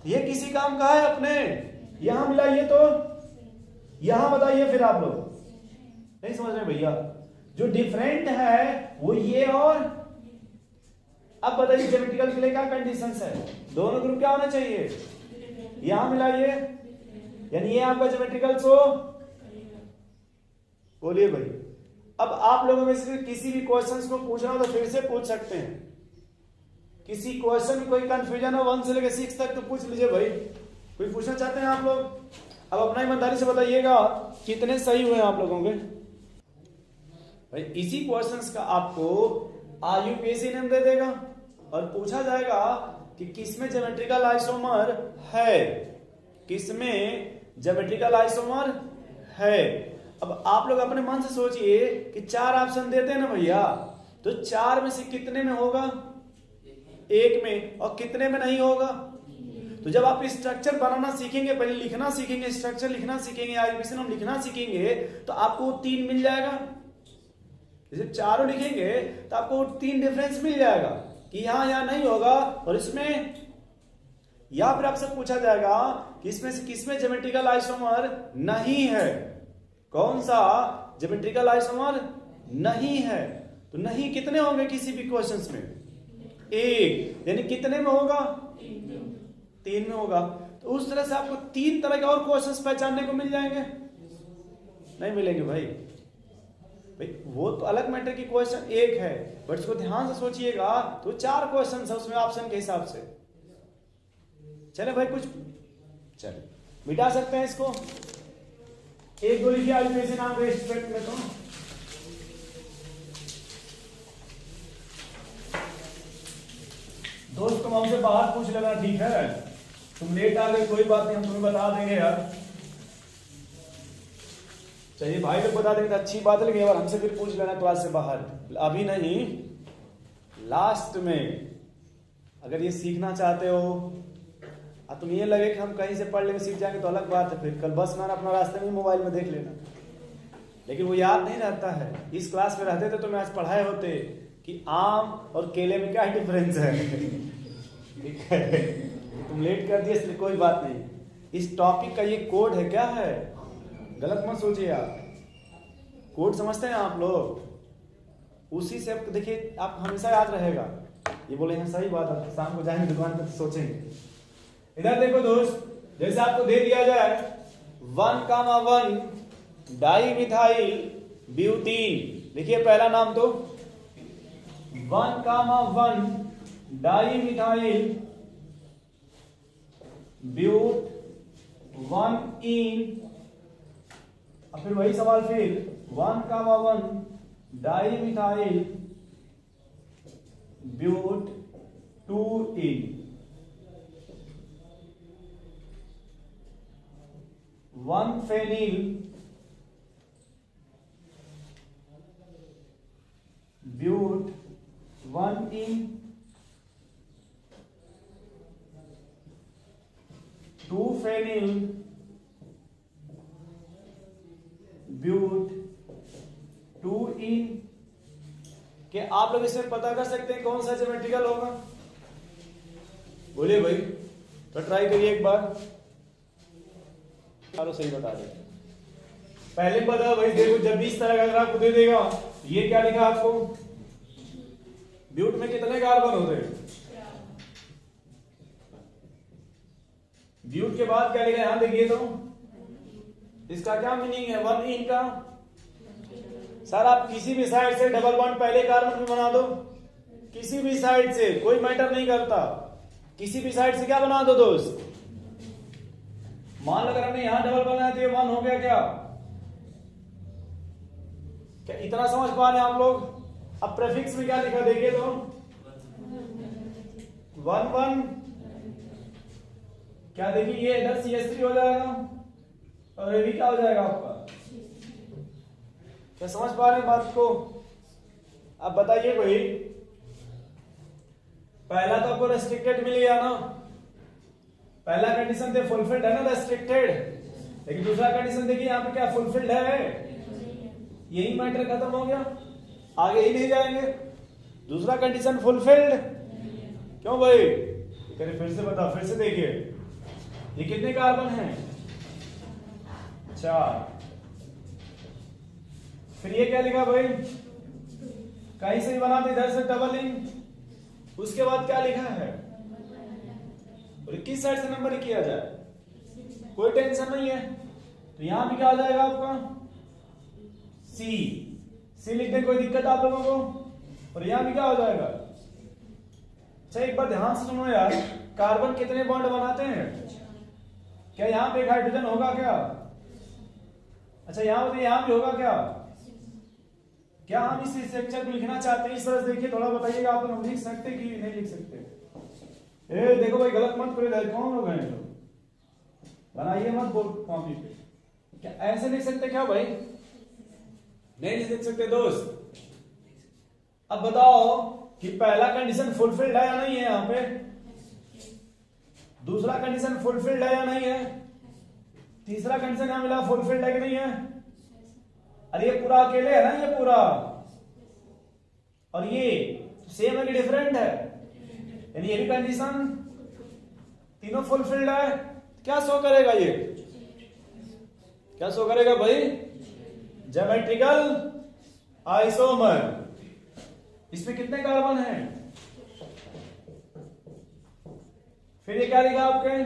ये किसी काम का है अपने। यहां मिलाइए तो यहां बताइए फिर आप लोग, नहीं समझ रहे भैया? जो डिफरेंट है वो ये और अब बताइए ज्योमेट्रिकल के लिए क्या कंडीशंस है? दोनों ग्रुप क्या होना चाहिए? यहां मिलाइए, यानी ये आपका ज्योमेट्रिकल सो बोलिए भाई। अब आप लोगों में से किसी भी क्वेश्चंस को पूछना हो तो फिर से पूछ सकते हैं। किसी क्वेश्चन में कोई कंफ्यूजन हो 1 से लेकर 6 तक तो पूछ लीजिए भाई। कोई पूछना चाहते हैं आप लोग? अब अपना ईमानदारी से बताइएगा कितने सही हुए आप लोगों के भाई। इसी क्वेश्चंस का आपको यूपीएससी नेम दे देगा और पूछा जाएगा कि किसमें ज्योमेट्रिकल आइसोमर है, किसमें ज्योमेट्रिकल आइसोमर है। अब आप लोग अपने मन से सोचिए कि 4 ऑप्शन देते हैं ना भैया, तो 4 में से कितने में होगा? 1 में। और कितने में नहीं होगा? तो जब आप स्ट्रक्चर बनाना सीखेंगे, पहले लिखना सीखेंगे, स्ट्रक्चर लिखना सीखेंगे, आईयूपीएसी नाम लिखना सीखेंगे, तो आपको 3 मिल जाएगा। जैसे चारों लिखेंगे तो आपको 3 डिफरेंस मिल जाएगा कि यहां नहीं होगा और इसमें, या फिर आपसे पूछा जाएगा कि इसमें से किसमें ज्योमेट्रिकल आइसोमर नहीं है। कौन सा ज्योमेट्रिकल आइसोमर नहीं है? तो नहीं कितने होंगे किसी भी क्वेश्चंस में? 1। यानी कितने में होगा? 3 में होगा। तो उस तरह से आपको 3 तरह के और क्वेश्चंस पहचानने को मिल जाएंगे। नहीं मिलेंगे भाई? वो तो अलग मैटर की क्वेश्चन 1 है, बट इसको ध्यान से सोचिएगा तो 4 क्वेश्चन है उसमें ऑप्शन के हिसाब से। चले भाई कुछ, चले मिटा सकते हैं इसको। 1-2 लिखिए आईयूपीएसी नाम के स्टूडेंट में। तो दोस्त तुम हमसे बाहर पूछ लेना, ठीक है? तुम लेट आ गए कोई बात नहीं, हम तुम्हें बता देंगे यार। चलिए भाई लोग बता देंगे तो अच्छी बात है, लेकिन यार हमसे फिर पूछ लेना क्लास से बाहर, अभी नहीं, लास्ट में। अगर ये सीखना चाहते हो और तुम ये लगे कि हम कहीं से पढ़ लेंगे सीख जाएंगे तो अलग बात है, फिर कल बस में अपना रास्ते में मोबाइल में देख लेना। लेकिन वो याद नहीं रहता है। इस क्लास में रहते थे तो मैं आज पढ़ाए होते कि आम और केले में क्या डिफरेंस है। ठीक है, तुम लेट कर दिए इसलिए कोई बात नहीं। इस टॉपिक का ये कोड है, क्या है, गलत मत सोचिए आप। कोड समझते हैं आप लोग, उसी से आप देखिए, आप हमेशा याद रहेगा। ये बोले हैं सही बात है, शाम को जाएंगे दुकान पर तो सोचेंगे। इधर देखो दोस्त, जैसे आपको दे दिया जाए 1,1 डाइमिथाइल ब्यूटीन। देखिए पहला नाम तो 1,1 डाइमिथाइल ब्यूट 1 और फिर वही सवाल फिर 1,1 डाइमिथाइल ब्यूट 2 1 फेनिल ब्यूट 1 2 फेनिल ब्यूट 2 के आप लोग इसमें पता कर सकते हैं कौन सा ज्योमेट्रिकल होगा? बोलिए भाई, तो ट्राई करिए एक बार। चलो सही बता दे। पहले बताओ भाई, देखो जब भी इस तरह का अगर आपको दे देगा, ये क्या लिखा आपको? ब्यूट में कितने कार्बन होते हैं? ब्यूट के बाद क्या लिखा है? यहां देखिए तो इसका क्या मीनिंग है? 1 का। सर आप किसी भी साइड से डबल बॉन्ड पहले कार्बन में बना दो, किसी भी साइड से, कोई मैटर नहीं करता, किसी भी साइड से क्या बना दो दोस्त। मान लो अगर हमने यहां डबल बनाया तो ये 1 हो गया। क्या इतना समझ पा रहे हैं आप लोग? अब प्रेफिक्स में क्या लिखा देखिए तो 1 क्या देखिए, ये इधर CH3 हो जाएगा और ये भी क्या हो जाएगा आपका। क्या समझ पा रहे हैं बात को? अब बताइए भाई, पहला तो आपको रेस्ट्रिक्टेड मिल गया ना, पहला कंडीशन थे फुलफिल्ड है ना, रेस्ट्रिक्टेड। लेकिन दूसरा कंडीशन देखिए यहाँ पे क्या फुलफिल्ड है, यही मैटर खत्म हो गया, आगे ही नहीं जाएंगे। दूसरा कंडीशन फुलफिल्ड, क्यों भाई? फिर से बताओ, फिर से देखिए, ये कितने कार्बन हैं? 4। फिर ये क्या लिखा भाई, कहीं से भी बनाते इधर से डबलिंग, उसके बाद क्या लिखा है, और किस साइड से नंबर किया जाए, कोई टेंशन नहीं है। तो यहां भी क्या आ जाएगा आपका सी लिखने कोई दिक्कत आप लोगों को, और यहां भी क्या हो जाएगा। अच्छा एक बार ध्यान से सुनो यार, कार्बन कितने बॉन्ड बनाते हैं, क्या यहां पे एक हाइड्रोजन होगा क्या, अच्छा यहां भी होगा क्या हम इस स्ट्रक्चर को लिखना चाहते हैं इस तरह से, देखिए थोड़ा बताइएगा आप लोग लिख सकते कि नहीं लिख सकते। ए देखो भाई गलत मत करो, कौन लोग हैं लोग, बनाइए मत बोर्ड कॉपी पे, क्या ऐसे लिख सकते क्या भाई, नहीं लिख सकते दोस्त। अब बताओ कि पहला कंडीशन फुलफिल्ड है या नहीं है, यहां पे दूसरा कंडीशन फुलफिल्ड है या नहीं है, तीसरा कंडीशन यहां मिला फुलफिल्ड है कि नहीं है, अरे ये पूरा अकेले है ना, ये पूरा, और ये सेम है कि डिफरेंट है, यानी ये भी कंडीशन तीनों फुलफिल्ड है, क्या शो करेगा, ये क्या शो करेगा भाई, ज्योमेट्रिकल आइसोमर। इसमें कितने कार्बन हैं, फिर ये क्या लिखा आपके,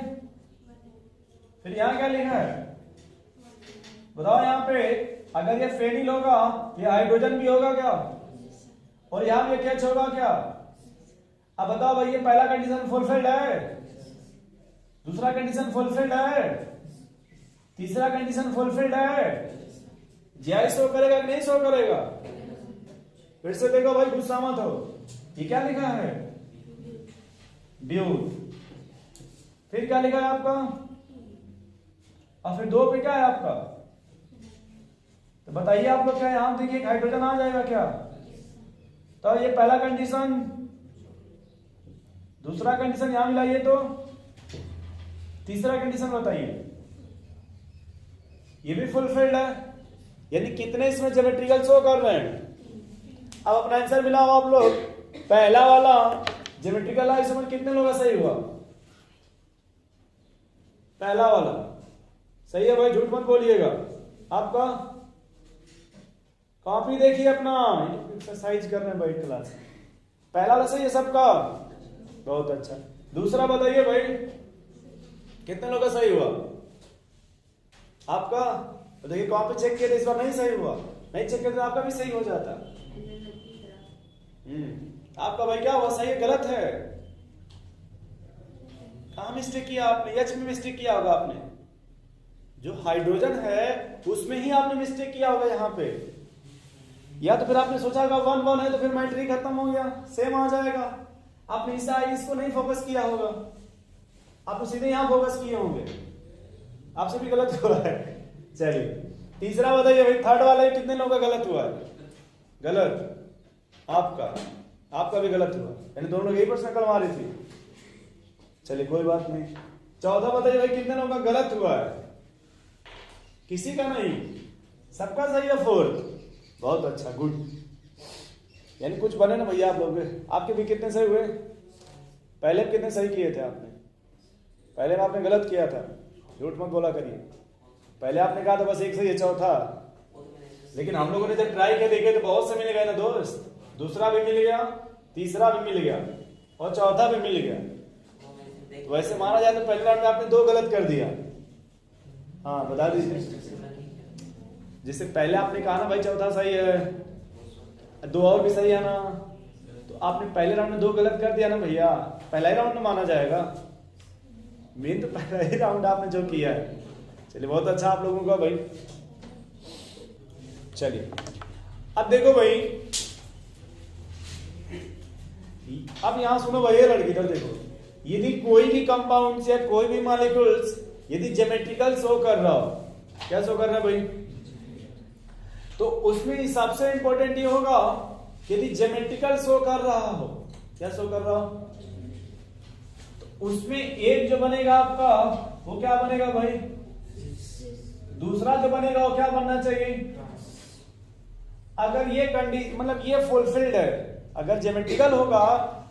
फिर यहां क्या लिखा है बताओ, यहां पे अगर ये फेनिल होगा ये हाइड्रोजन भी होगा क्या, और यहां पे क्या होगा क्या। अब बताओ भाई ये पहला कंडीशन फुलफिल्ड है, दूसरा कंडीशन फुलफिल्ड है, तीसरा कंडीशन फुलफिल्ड है, जीआई शो करेगा कि नहीं शो करेगा, फिर से देखो भाई गुस्सा मत हो, ये क्या लिखा है ड्यूट, फिर क्या लिखा है आपका, और फिर 2 पे क्या है आपका, तो बताइए आप लोग, क्या यहां देखिए हाइड्रोजन आ जाएगा क्या, तो ये पहला कंडीशन, दूसरा कंडीशन यहां मिलाइए, तो तीसरा कंडीशन बताइए, ये भी फुलफिल्ड है, यानी कितने इसमें ज्योमेट्रिकल शो कर रहे हैं। अब अपना आंसर मिलाओ आप लोग, पहला वाला ज्योमेट्रिकल आइसोमर कितने लोगों का सही हुआ, पहला वाला सही है भाई, झूठ मत बोलिएगा। आपका कॉपी देखिए अपना, एक्सरसाइज कर रहे हैं भाई क्लास, पहला वाला सही है सबका, बहुत अच्छा। दूसरा बताइए भाई कितने लोगों का सही हुआ आपका, तो देखिए कॉपी चेक किया तो इस बार नहीं सही हुआ, नहीं चेक किया तो आपका भी सही हो जाता। आपका भाई क्या हुआ, सही है गलत है, कहां मिस्टेक किया आपने, एच में मिस्टेक किया होगा आपने, जो हाइड्रोजन है उसमें ही आपने मिस्टेक किया होगा यहाँ पे, या तो फिर आपने सोचा होगा 1 1 है तो फिर मैट्री खत्म हो गया, सेम आ जाएगा, आपने इसको नहीं फोकस किया होगा, आप सीधे यहां फोकस किए होंगे, आपसे भी गलत हुआ है। चलिए तीसरा बताइए भाई, थर्ड वाला कितने लोगों का गलत हुआ है, गलत आपका भी गलत हुआ, यानी दोनों यही प्रश्न नकल मारी थी, चलिए कोई बात नहीं। चौथा बताइए भाई कितने लोगों का गलत हुआ है, किसी का नहीं, सबका सही है 4, बहुत अच्छा गुड, यानी कुछ बने ना भैया आप लोग। आपके भी कितने सही हुए, पहले कितने सही किए थे आपने, पहले में आपने गलत किया था, झूठ मत बोला करिए, पहले आपने कहा था बस एक सही है चौथा, लेकिन हम लोगों ने जब ट्राई किया देखे तो बहुत से मिल गए ना दोस्त, दूसरा भी मिल गया, तीसरा भी मिल गया और चौथा भी मिल गया। तो वैसे माना जाए तो पहले राउंड में आपने 2 गलत कर दिया, हाँ बता दीजिए, जिससे पहले आपने कहा ना भाई चौथा सही है, 2 और भी सही है ना, तो आपने पहले राउंड में 2 गलत कर दिया ना भैया, पहला ही राउंड में माना जाएगा, मेन तो पहला ही राउंड आपने जो किया है। चलिए बहुत अच्छा आप लोगों का भाई। चलिए अब देखो भाई, अब यहां सुनो भाई, लड़की इधर देखो, यदि कोई भी कंपाउंड या कोई भी मॉलिक्यूल्स यदि ज्योमेट्रिकल शो कर रहा हो, क्या शो कर रहा है भाई, तो उसमें सबसे इंपॉर्टेंट ये होगा यदि ज्योमेट्रिकल शो कर रहा हो, क्या शो कर रहा हो, तो उसमें एक जो बनेगा आपका वो क्या बनेगा भाई, दूसरा जो बनेगा वो क्या बनना चाहिए, अगर ये कंडीशन मतलब ये फुलफिल्ड है, अगर ज्योमेट्रिकल होगा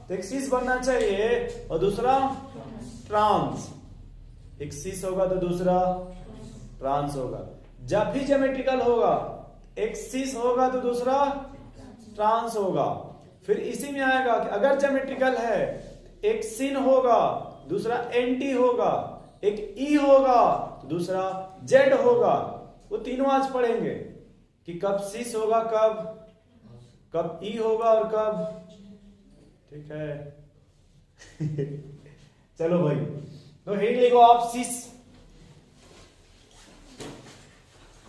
तो एक सिस बनना चाहिए और दूसरा ट्रांस, एक सिस होगा तो दूसरा ट्रांस होगा। जब भी ज्योमेट्रिकल होगा एक सिस होगा तो दूसरा ट्रांस होगा। फिर इसी में आएगा कि अगर ज्योमेट्रिकल है, एक सिन होगा, दूसरा एंटी होगा, एक ई होगा, दूसरा जेड होगा। वो तीनों आज पढ़ेंगे कि कब सिस होगा, कब ई होगा और कब, ठीक है। चलो भाई, तो हेड लिखो आप सिस,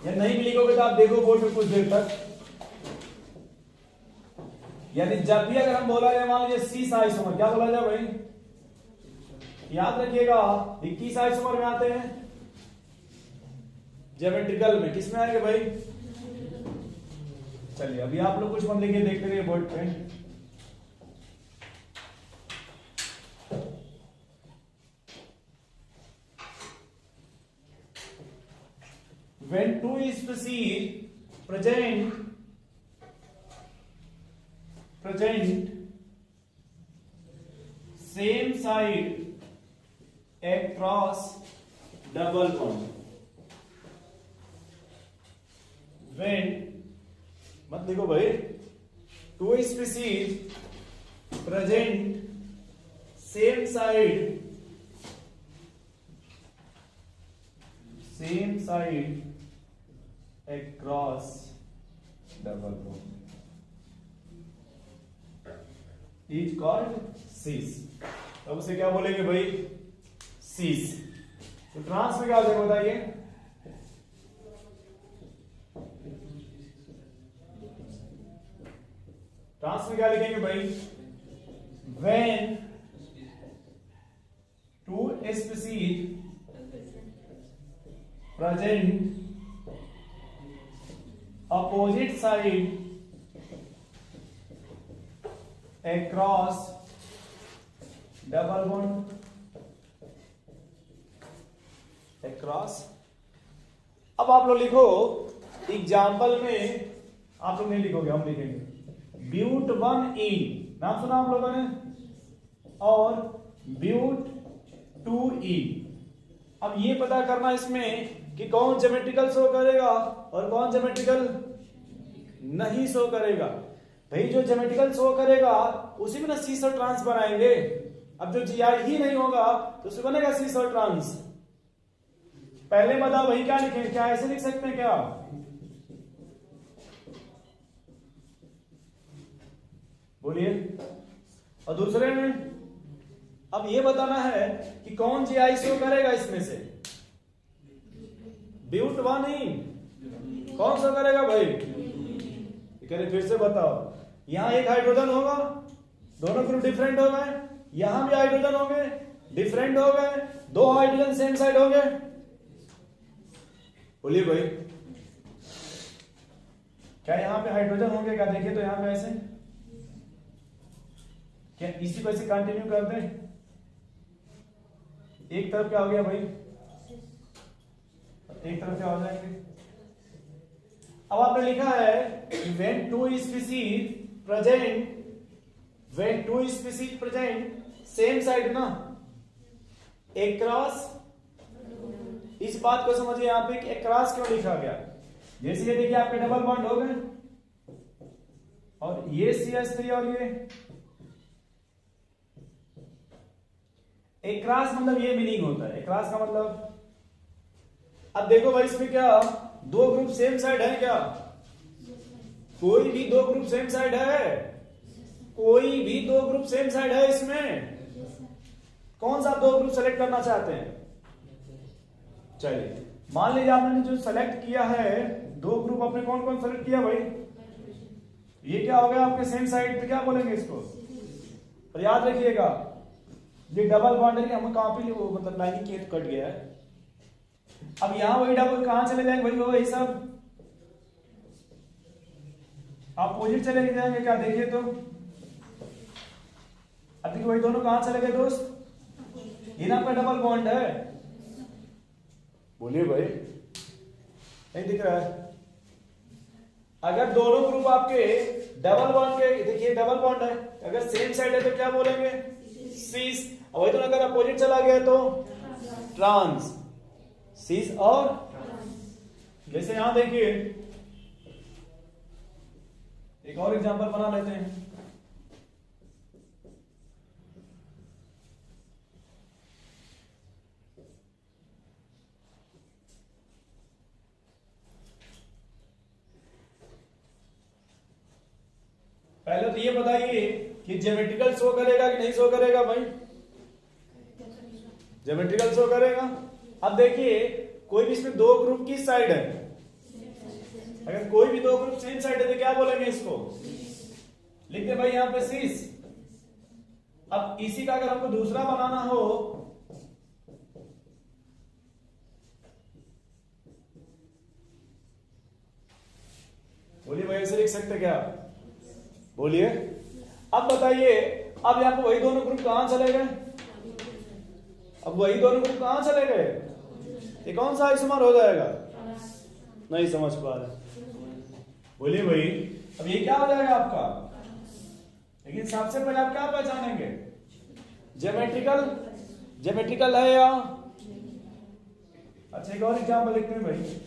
या नहीं भी लिखोगे तो आप देखो बोर्ड में कुछ देर तक। यानी जब भी अगर हम बोला जाए, मान लीजिए सिस आइसोमर, क्या बोला जाए भाई? याद रखिएगा 21 आइसोमर में आते हैं, ज्योमेट्रिकल में किस में आएंगे भाई? चलिए अभी आप लोग कुछ मत लिखिए, देखते रहिए बोर्ड पे। When two species present same side across double bond, when, मत लिखो भाई, two species present same side across double bond is called cis। अब उसे क्या बोलेंगे भाई? cis। तो ट्रांस में क्या हो जाएगा बताइए? ट्रांस में क्या लिखेंगे भाई? when two species present opposite side across double bond, across। अब आप लोग लिखो एग्जाम्पल में, आप लोग नहीं लिखोगे, हम लिखेंगे। ब्यूट 1E, नाम सुना आप लोगों ने, और ब्यूट 2E। अब ये पता करना इसमें कि कौन ज्योमेट्रिकल शो करेगा और कौन ज्योमेट्रिकल नहीं शो करेगा। भाई जो ज्योमेट्रिकल शो करेगा उसी में ना सिस और ट्रांस बनाएंगे। अब जो जीआई ही नहीं होगा तो उसमें बनेगा सिस और ट्रांस। पहले बताओ भाई क्या लिखें? क्या ऐसे लिख सकते हैं क्या? बोलिए। और दूसरे में अब ये बताना है कि कौन जीआई शो करेगा इसमें से। ब्यूट 1E कौन सा करेगा भाई? कह रहे फिर से बताओ। यहां एक हाइड्रोजन होगा, दोनों ग्रुप डिफरेंट हो गए, यहां भी हाइड्रोजन हो गए, डिफरेंट हो गए, दो हाइड्रोजन सेम साइड हो गए। बोलिए भाई, क्या यहां पे हाइड्रोजन होंगे? क्या देखिए तो यहां पे ऐसे, क्या इसी को ऐसे कंटिन्यू कर दें? एक तरफ क्या हो गया भाई? एक तरफ क्या हो जाएंगे? अब आपने लिखा है when two species present same side ना across। इस बात को समझिए यहां पे कि across क्यों लिखा गया। जैसे ये देखिए आपके डबल बॉन्ड हो गए और ये CH3 और ये across, मतलब ये मीनिंग होता है across का मतलब। अब देखो भाई इसमें क्या दो ग्रुप सेम साइड है क्या? कोई भी दो ग्रुप सेम साइड है? कोई भी दो ग्रुप सेम साइड है इसमें? कौन सा दो ग्रुप सेलेक्ट करना चाहते हैं? चलिए मान लीजिए आपने जो सेलेक्ट किया है दो ग्रुप, आपने कौन कौन सेलेक्ट किया भाई? ये क्या हो गया आपके सेम साइड पे, क्या बोलेंगे इसको? और याद रखिएगा ये डबल बॉन्ड है, हम कहां पे मतलब लाइनिंग की कट गया है। अब यहां वही डबल कहां चले जाएंगे भाई? वही सब अपोजिट चले जाएंगे क्या? देखिए तो अब देखिए वही दोनों कहां चले गए दोस्त? यहाँ पे डबल बॉन्ड है। बोलिए भाई, नहीं दिख रहा है? अगर दोनों ग्रुप आपके डबल बॉन्ड के, देखिए डबल बॉन्ड है, अगर सेम साइड है तो क्या बोलेंगे? सिस। और वही तो अगर अपोजिट चला गया तो ट्रांस। सिस और जैसे यहां देखिए एक और एग्जांपल बना लेते हैं। पहले तो ये बताइए कि ज्योमेट्रिकल शो करेगा कि नहीं शो करेगा भाई? ज्योमेट्रिकल शो करेगा। अब देखिए कोई भी इसमें दो ग्रुप किस साइड है? अगर कोई भी दो ग्रुप सेम साइड है तो क्या बोलेंगे इसको? लिखते भाई यहां पे सीस। अब इसी का अगर हमको दूसरा बनाना हो, बोलिए भाई ऐसे लिख सकते क्या? बोलिए। अब बताइए, अब यहां पे वही दोनों ग्रुप कहां चले गए? अब वही दोनों ग्रुप कहां चले गए? ये कौन सा आइसोमर हो जाएगा? नहीं समझ पा रहे, बोलिए भाई। अब ये क्या हो जाएगा आपका? लेकिन सबसे पहले आप क्या पहचानेंगे? ज्योमेट्रिकल, ज्योमेट्रिकल है या? अच्छा एक और एग्जांपल लिखते हैं भाई।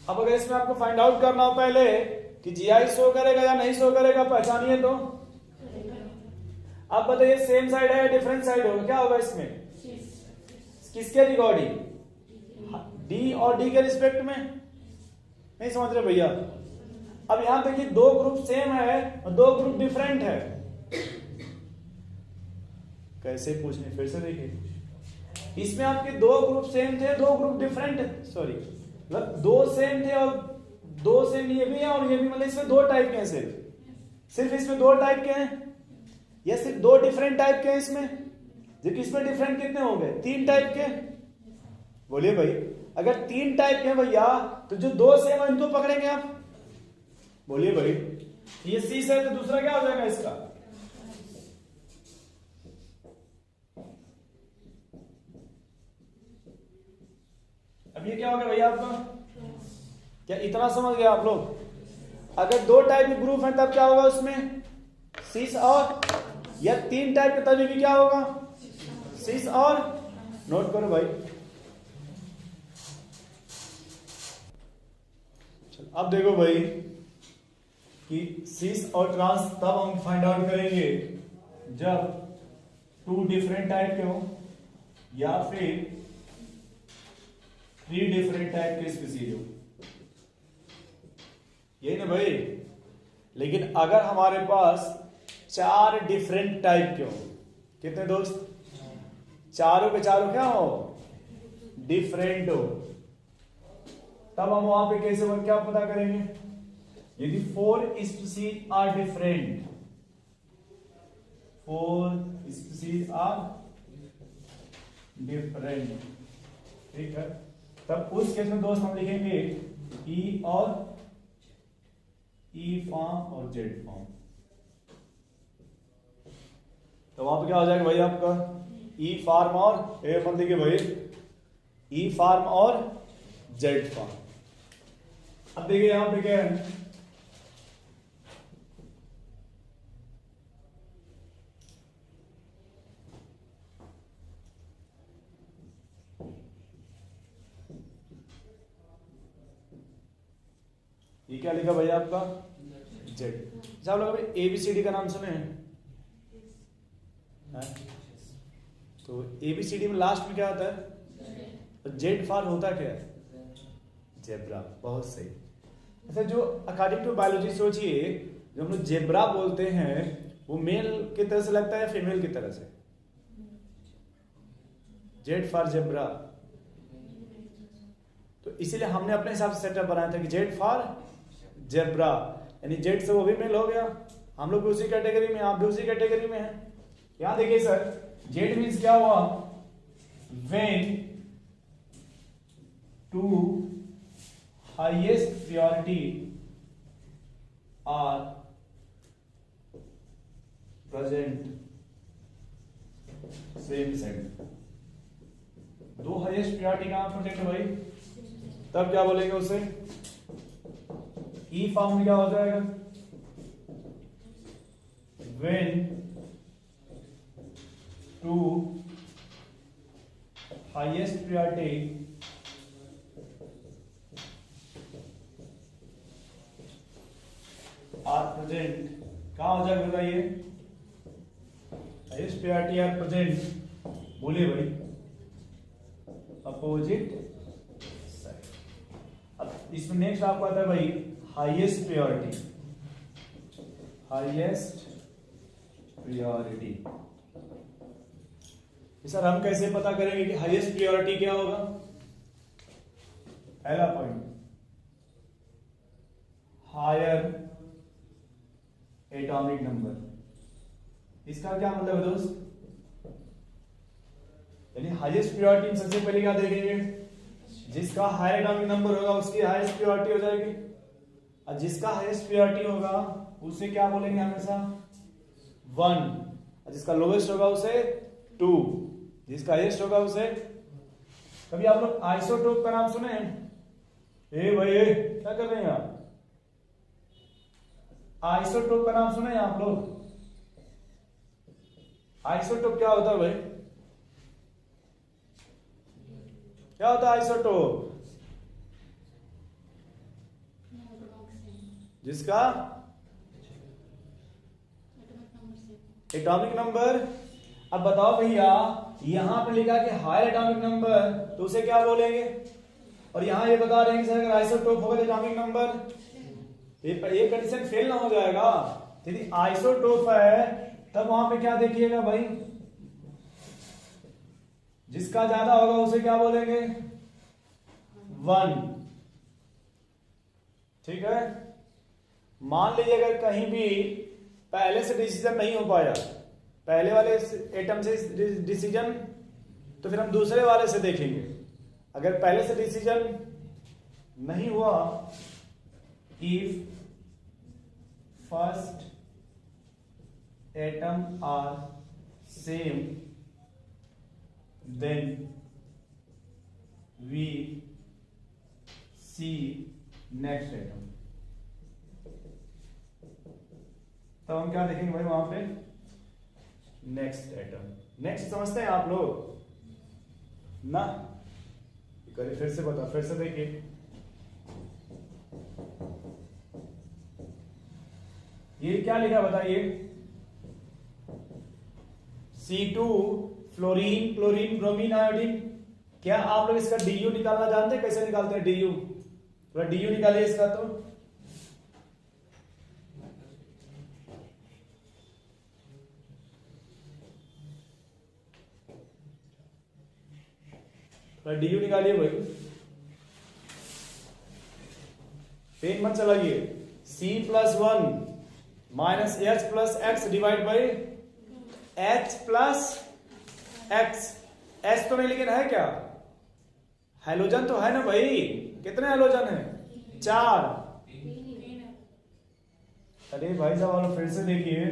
अब अगर इसमें आपको फाइंड आउट करना हो पहले कि जीआई शो करेगा या नहीं शो करेगा, पहचानिए तो। अब बताइए सेम साइड है डिफरेंट साइड होगा, क्या होगा इसमें? किसके रिकॉर्डिंग? डी और डी के रिस्पेक्ट में। नहीं समझ रहे भैया? अब यहां देखिए दो ग्रुप सेम है और दो ग्रुप डिफरेंट है। कैसे पूछने, फिर से देखिए। इसमें आपके दो ग्रुप सेम थे, दो ग्रुप डिफरेंट, सॉरी मतलब दो सेम थे और दो सेम ये भी है और ये भी, मतलब इसमें दो टाइप के हैं। सिर्फ इसमें दो टाइप के हैं या सिर्फ दो डिफरेंट टाइप के हैं इसमें? जबकि इसमें डिफरेंट कितने हो गए? तीन टाइप के। बोलिए भाई, अगर तीन टाइप के हैं भैया तो जो दो सेम है इनको पकड़ेंगे आप। बोलिए भाई, ये सी है तो दूसरा क्या हो जाएगा इसका? अब ये क्या हो गया भैया आपका? क्या इतना समझ गया आप लोग? अगर दो टाइप के ग्रुप हैं तब क्या होगा उसमें? सीस और, या तीन टाइप के तभी भी क्या होगा? सीस और। नोट करो भाई। चलो अब देखो भाई कि सीस और ट्रांस तब हम फाइंड आउट करेंगे जब टू डिफरेंट टाइप के हो या फिर थ्री डिफरेंट टाइप के स्पीसीज हो, यही ना भाई? लेकिन अगर हमारे पास चार डिफरेंट टाइप के हो, कितने दोस्त? चारों के चारों क्या हो? डिफरेंट हो, तब हम वहां पे कैसे क्या पता करेंगे? यदि four species are different, four species are different, ठीक है, तब उस केस में दोस्त हम लिखेंगे ई और ई फॉर्म और जेड फॉर्म। तो वहां पे क्या हो जाएगा भाई आपका? ई फॉर्म और ए मत लिखिए भाई, ई फॉर्म और जेड फॉर्म। अब देखिए यहां पे क्या है, ये क्या लिखा भैया आपका? जेड। अच्छा आप लोग एबीसीडी का नाम सुने हैं? तो एबीसीडी में लास्ट में क्या होता है? तो जेड फॉर होता क्या है? जेब्रा। बहुत सही। अच्छा जो अकॉर्डिंग टू बायोलॉजी सोचिए, जो हम लोग जेब्रा बोलते हैं वो मेल की तरह से लगता है फीमेल की तरह से? Z for zebra. तो इसीलिए हमने अपने हिसाब से सेटअप बनाया था कि जेड फॉर जेब्रा, यानी जेड से वो भी मेल हो गया, हम लोग भी उसी कैटेगरी में, आप भी उसी कैटेगरी में हैं। यहां देखिए सर, जेड मीन्स क्या हुआ? When two highest priority are present same set. दो हाईएस्ट प्रायोरिटी कहां प्रेजेंट है भाई? तब क्या बोलेंगे उसे? ई फॉर्म में क्या हो जाएगा? when two highest priority are present, क्या हो जाएगा बताइए, हाईएस्ट प्रायोरिटी आर प्रेजेंट, बोलिए भाई, अपोजिट साइड। अब इसमें नेक्स्ट आपको आता है भाई highest priority, highest priority. Sir हम कैसे पता करेंगे कि हाईएस्ट प्रायोरिटी क्या होगा? पहला पॉइंट, हायर एटॉमिक नंबर। इसका क्या मतलब है दोस्त? यानी हाईएस्ट प्रायोरिटी में सबसे पहले क्या देखेंगे, जिसका हायर एटॉमिक नंबर होगा उसकी हाईएस्ट प्रायोरिटी हो जाएगी, और जिसका हाईएस्ट प्रायोरिटी होगा उसे क्या बोलेंगे हमेशा 1, और जिसका लोवेस्ट होगा उसे 2, जिसका हाईएस्ट होगा उसे। कभी आप लोग आइसोटोप का नाम सुने हैं? ए भाई क्या कर रहे हैं आप? आइसोटोप का नाम सुने हैं आप लोग? आइसोटोप क्या होता है भाई? क्या होता है आइसोटोप? जिसका एटॉमिक नंबर। अब बताओ भैया, यहां पे लिखा कि हायर एटॉमिक नंबर, तो उसे क्या बोलेंगे? और यहां ये बता रहे हैं कि सर अगर आइसोटोप होगा तो एटॉमिक नंबर, ये कंडीशन फेल ना हो जाएगा। यदि आइसोटोप है तब वहां पे क्या देखिएगा भाई, जिसका ज्यादा होगा उसे क्या बोलेंगे 1, ठीक है। मान लीजिए अगर कहीं भी पहले से डिसीजन नहीं हो पाया, पहले वाले एटम से डिसीजन, तो फिर हम दूसरे वाले से देखेंगे। अगर पहले से डिसीजन नहीं हुआ, if first atom are same then we see next atom. तो हम क्या देखेंगे भाई वहां पे, नेक्स्ट एटम। नेक्स्ट समझते हैं आप लोग ना? करिए फिर से बता, फिर से देखिए, ये क्या लिखा बताइए, C2 fluorine, chlorine, bromine, iodine. क्या आप लोग इसका DU निकालना जानते हैं? कैसे निकालते हैं DU? थोड़ा DU निकालिए इसका। तो DU निकालिए भाई, पेन मत चलाइए। C+1 minus H plus x divide by H plus x. H तो नहीं लेकिन है क्या? हैलोजन तो है ना भाई। कितने हैलोजन है? 4। अरे भाई साहब आप फिर से देखिए,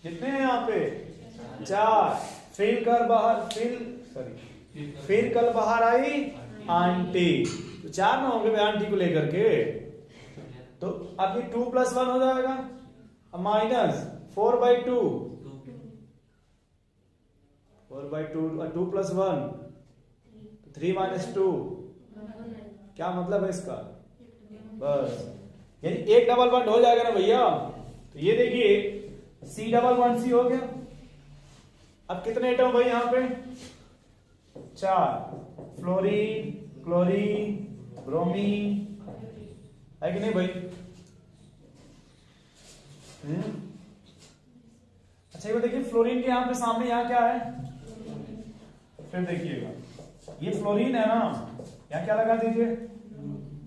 कितने हैं यहाँ पे? 4। फिर कल बाहर आई आंटी, तो 4 ना होंगे भाई आंटी को लेकर के। तो अब ये 2+1 हो जाएगा, माइनस 4/2, 4/2 और 2+1 3 - 2। क्या मतलब है इसका? बस यानी एक डबल बॉन्ड हो जाएगा ना भैया। तो ये देखिए C+1C हो गया। अब कितने एटम भाई यहाँ पे? 4। फ्लोरीन, क्लोरीन, ब्रोमीन, है कि नहीं भाई? अच्छा ये देखिए, फ्लोरीन के यहाँ पे सामने यहाँ क्या है? फिर देखिएगा, ये फ्लोरीन है ना, यहाँ क्या लगा दीजिए,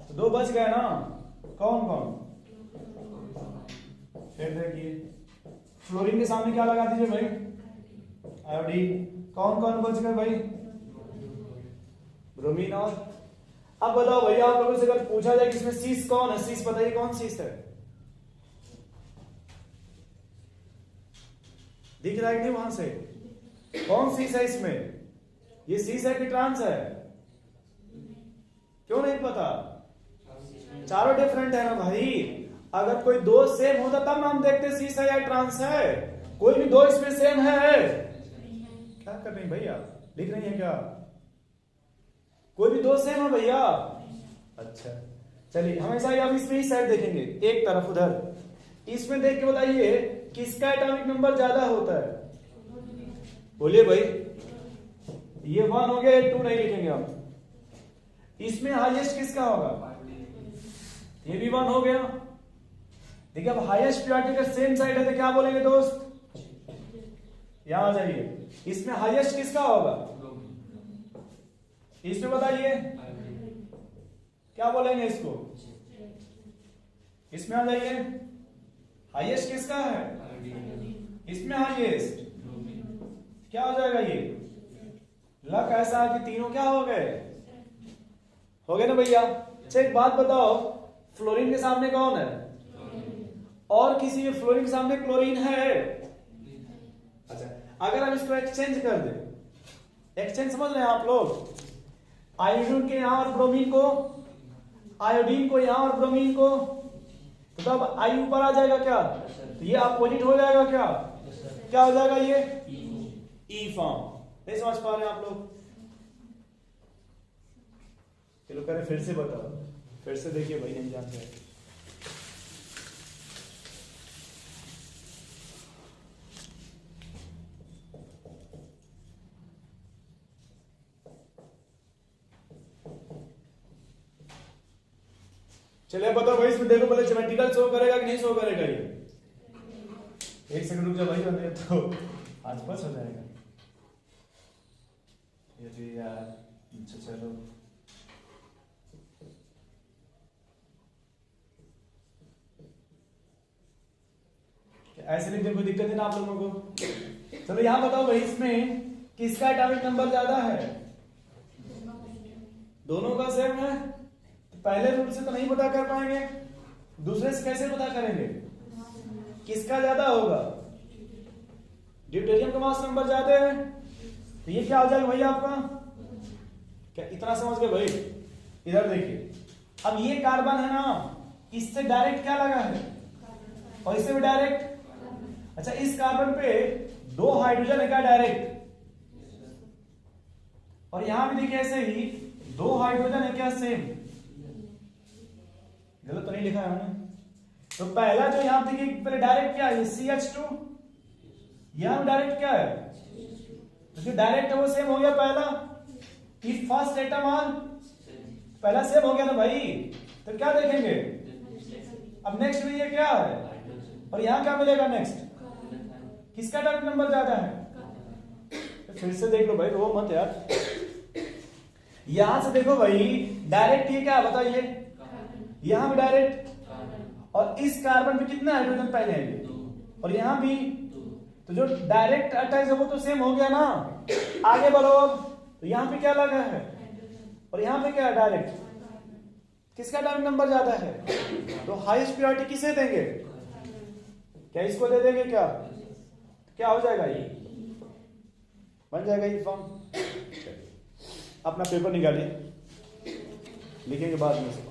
तो 2 बच गए ना। कौन कौन? फिर देखिए फ्लोरीन के सामने क्या लगा दीजिए भाई? आयोडीन। कौन कौन बच गए भाई? ब्रोमीन। और अब बताओ भैया, आप लोगों से अगर पूछा जाए कि इसमें सीस कौन है, सीस बताइए कौन सीस है? दिख रहा है कि वहां से? कौन सीस है इसमें? ये सीस है कि ट्रांस है? क्यों नहीं पता? चारों डिफरेंट है ना भाई। अगर कोई 2 सेम होता तब हम देखते सीस है या ट्रांस है। कोई भी 2 इसमें सेम है? क्या कर रही हैं भैया, लिख रही हैं क्या? कोई भी दो सेम है भैया? अच्छा चलिए, हमेशा ही आप इसमें ही साइड देखेंगे, एक तरफ उधर। इसमें देख के बताइए किसका एटॉमिक नंबर ज्यादा होता है? बोलिए भाई। ये 1 हो गया, 2 नहीं लिखेंगे हम। इसमें हाईएस्ट किसका होगा? ये भी 1 हो गया। देखिए अब हाईएस्ट प्रायोरिटी का सेम साइड है तो क्या बोलेंगे दोस्त? यहां आ जाइए, इसमें हाईएस्ट किसका होगा? इसमें बताइए क्या बोलेंगे इसको? इसमें आ जाइए, हाईएस्ट किसका है? इसमें हाईएस्ट क्या हो जाएगा? ये लक ऐसा है कि तीनों क्या हो गए? हो गए ना भैया? अच्छा एक बात बताओ, फ्लोरीन के सामने कौन है? और किसी भी फ्लोरीन के सामने क्लोरीन है? अच्छा, अगर हम इसको एक्सचेंज कर दे, एक्सचेंज समझ रहे हैं आप लोग? आयोडीन के यहां और ब्रोमीन को, आयोडीन को यहां और ब्रोमीन को, तो तब आई ऊपर आ जाएगा क्या? तो ये अपोजिट हो जाएगा क्या? क्या हो जाएगा ये? ई फॉर्म। नहीं समझ पा रहे हैं आप लोग? चलो करें, फिर से बताओ, फिर से देखिए भाई, नहीं जानते हैं। चलिए बताओ भाई, इसमें देखो पहले ज्योमेट्रिकल शो करेगा कि नहीं शो करेगा? ये एक सेकंड रुक जा भाई, बंदे तो आसपास हो जाएगा ये यार। अच्छा चलो, ऐसे लिख दे, कोई दिक्कत है ना आप लोगों को? चलो यहां बताओ भाई, इसमें किसका एटॉमिक नंबर ज्यादा है? दोनों का सेम है। पहले रूल से तो नहीं पता कर पाएंगे, दूसरे से कैसे पता करेंगे? किसका ज्यादा होगा? ड्यूटेरियम का मास नंबर ज्यादा है, तो ये क्या हो जाएगा भाई आपका? क्या इतना समझ गए भाई? इधर देखिए, अब ये कार्बन है ना, इससे डायरेक्ट क्या लगा है? और इससे भी डायरेक्ट। अच्छा, इस कार्बन पे 2 हाइड्रोजन है क्या डायरेक्ट? और यहां भी देखिए ऐसे ही 2 हाइड्रोजन है क्या सेम? गलत तो नहीं लिखा है हमने? तो पहला जो यहां देखिए, पहले डायरेक्ट क्या है? CH2। यहां डायरेक्ट क्या है? तो जो डायरेक्ट है वो सेम हो गया पहला। इफ फर्स्ट एटम आर, पहला सेम हो गया ना भाई, तो क्या देखेंगे? अब नेक्स्ट में ये क्या है? और यहां क्या मिलेगा नेक्स्ट? किसका एटॉमिक नंबर ज्यादा है? तो फिर से देख लो भाई, रो मत यार। यहां से देखो भाई, डायरेक्ट ये क्या बताइए? यहां भी डायरेक्ट, और इस कार्बन पे कितने हाइड्रोजन पहले हैं? और यहां भी, तो जो डायरेक्ट अटैच है वो तो सेम हो गया ना। आगे बढ़ो अब, तो यहां पे क्या लगा है? और यहां पे क्या है? डायरेक्ट। किसका एटॉमिक नंबर ज्यादा है? तो हाईएस्ट प्रायोरिटी किसे देंगे? क्या इसको दे देंगे क्या? क्या हो जाएगा? ये बन जाएगा ये फॉर्म। अपना पेपर निकालिए, लिखेंगे बाद में।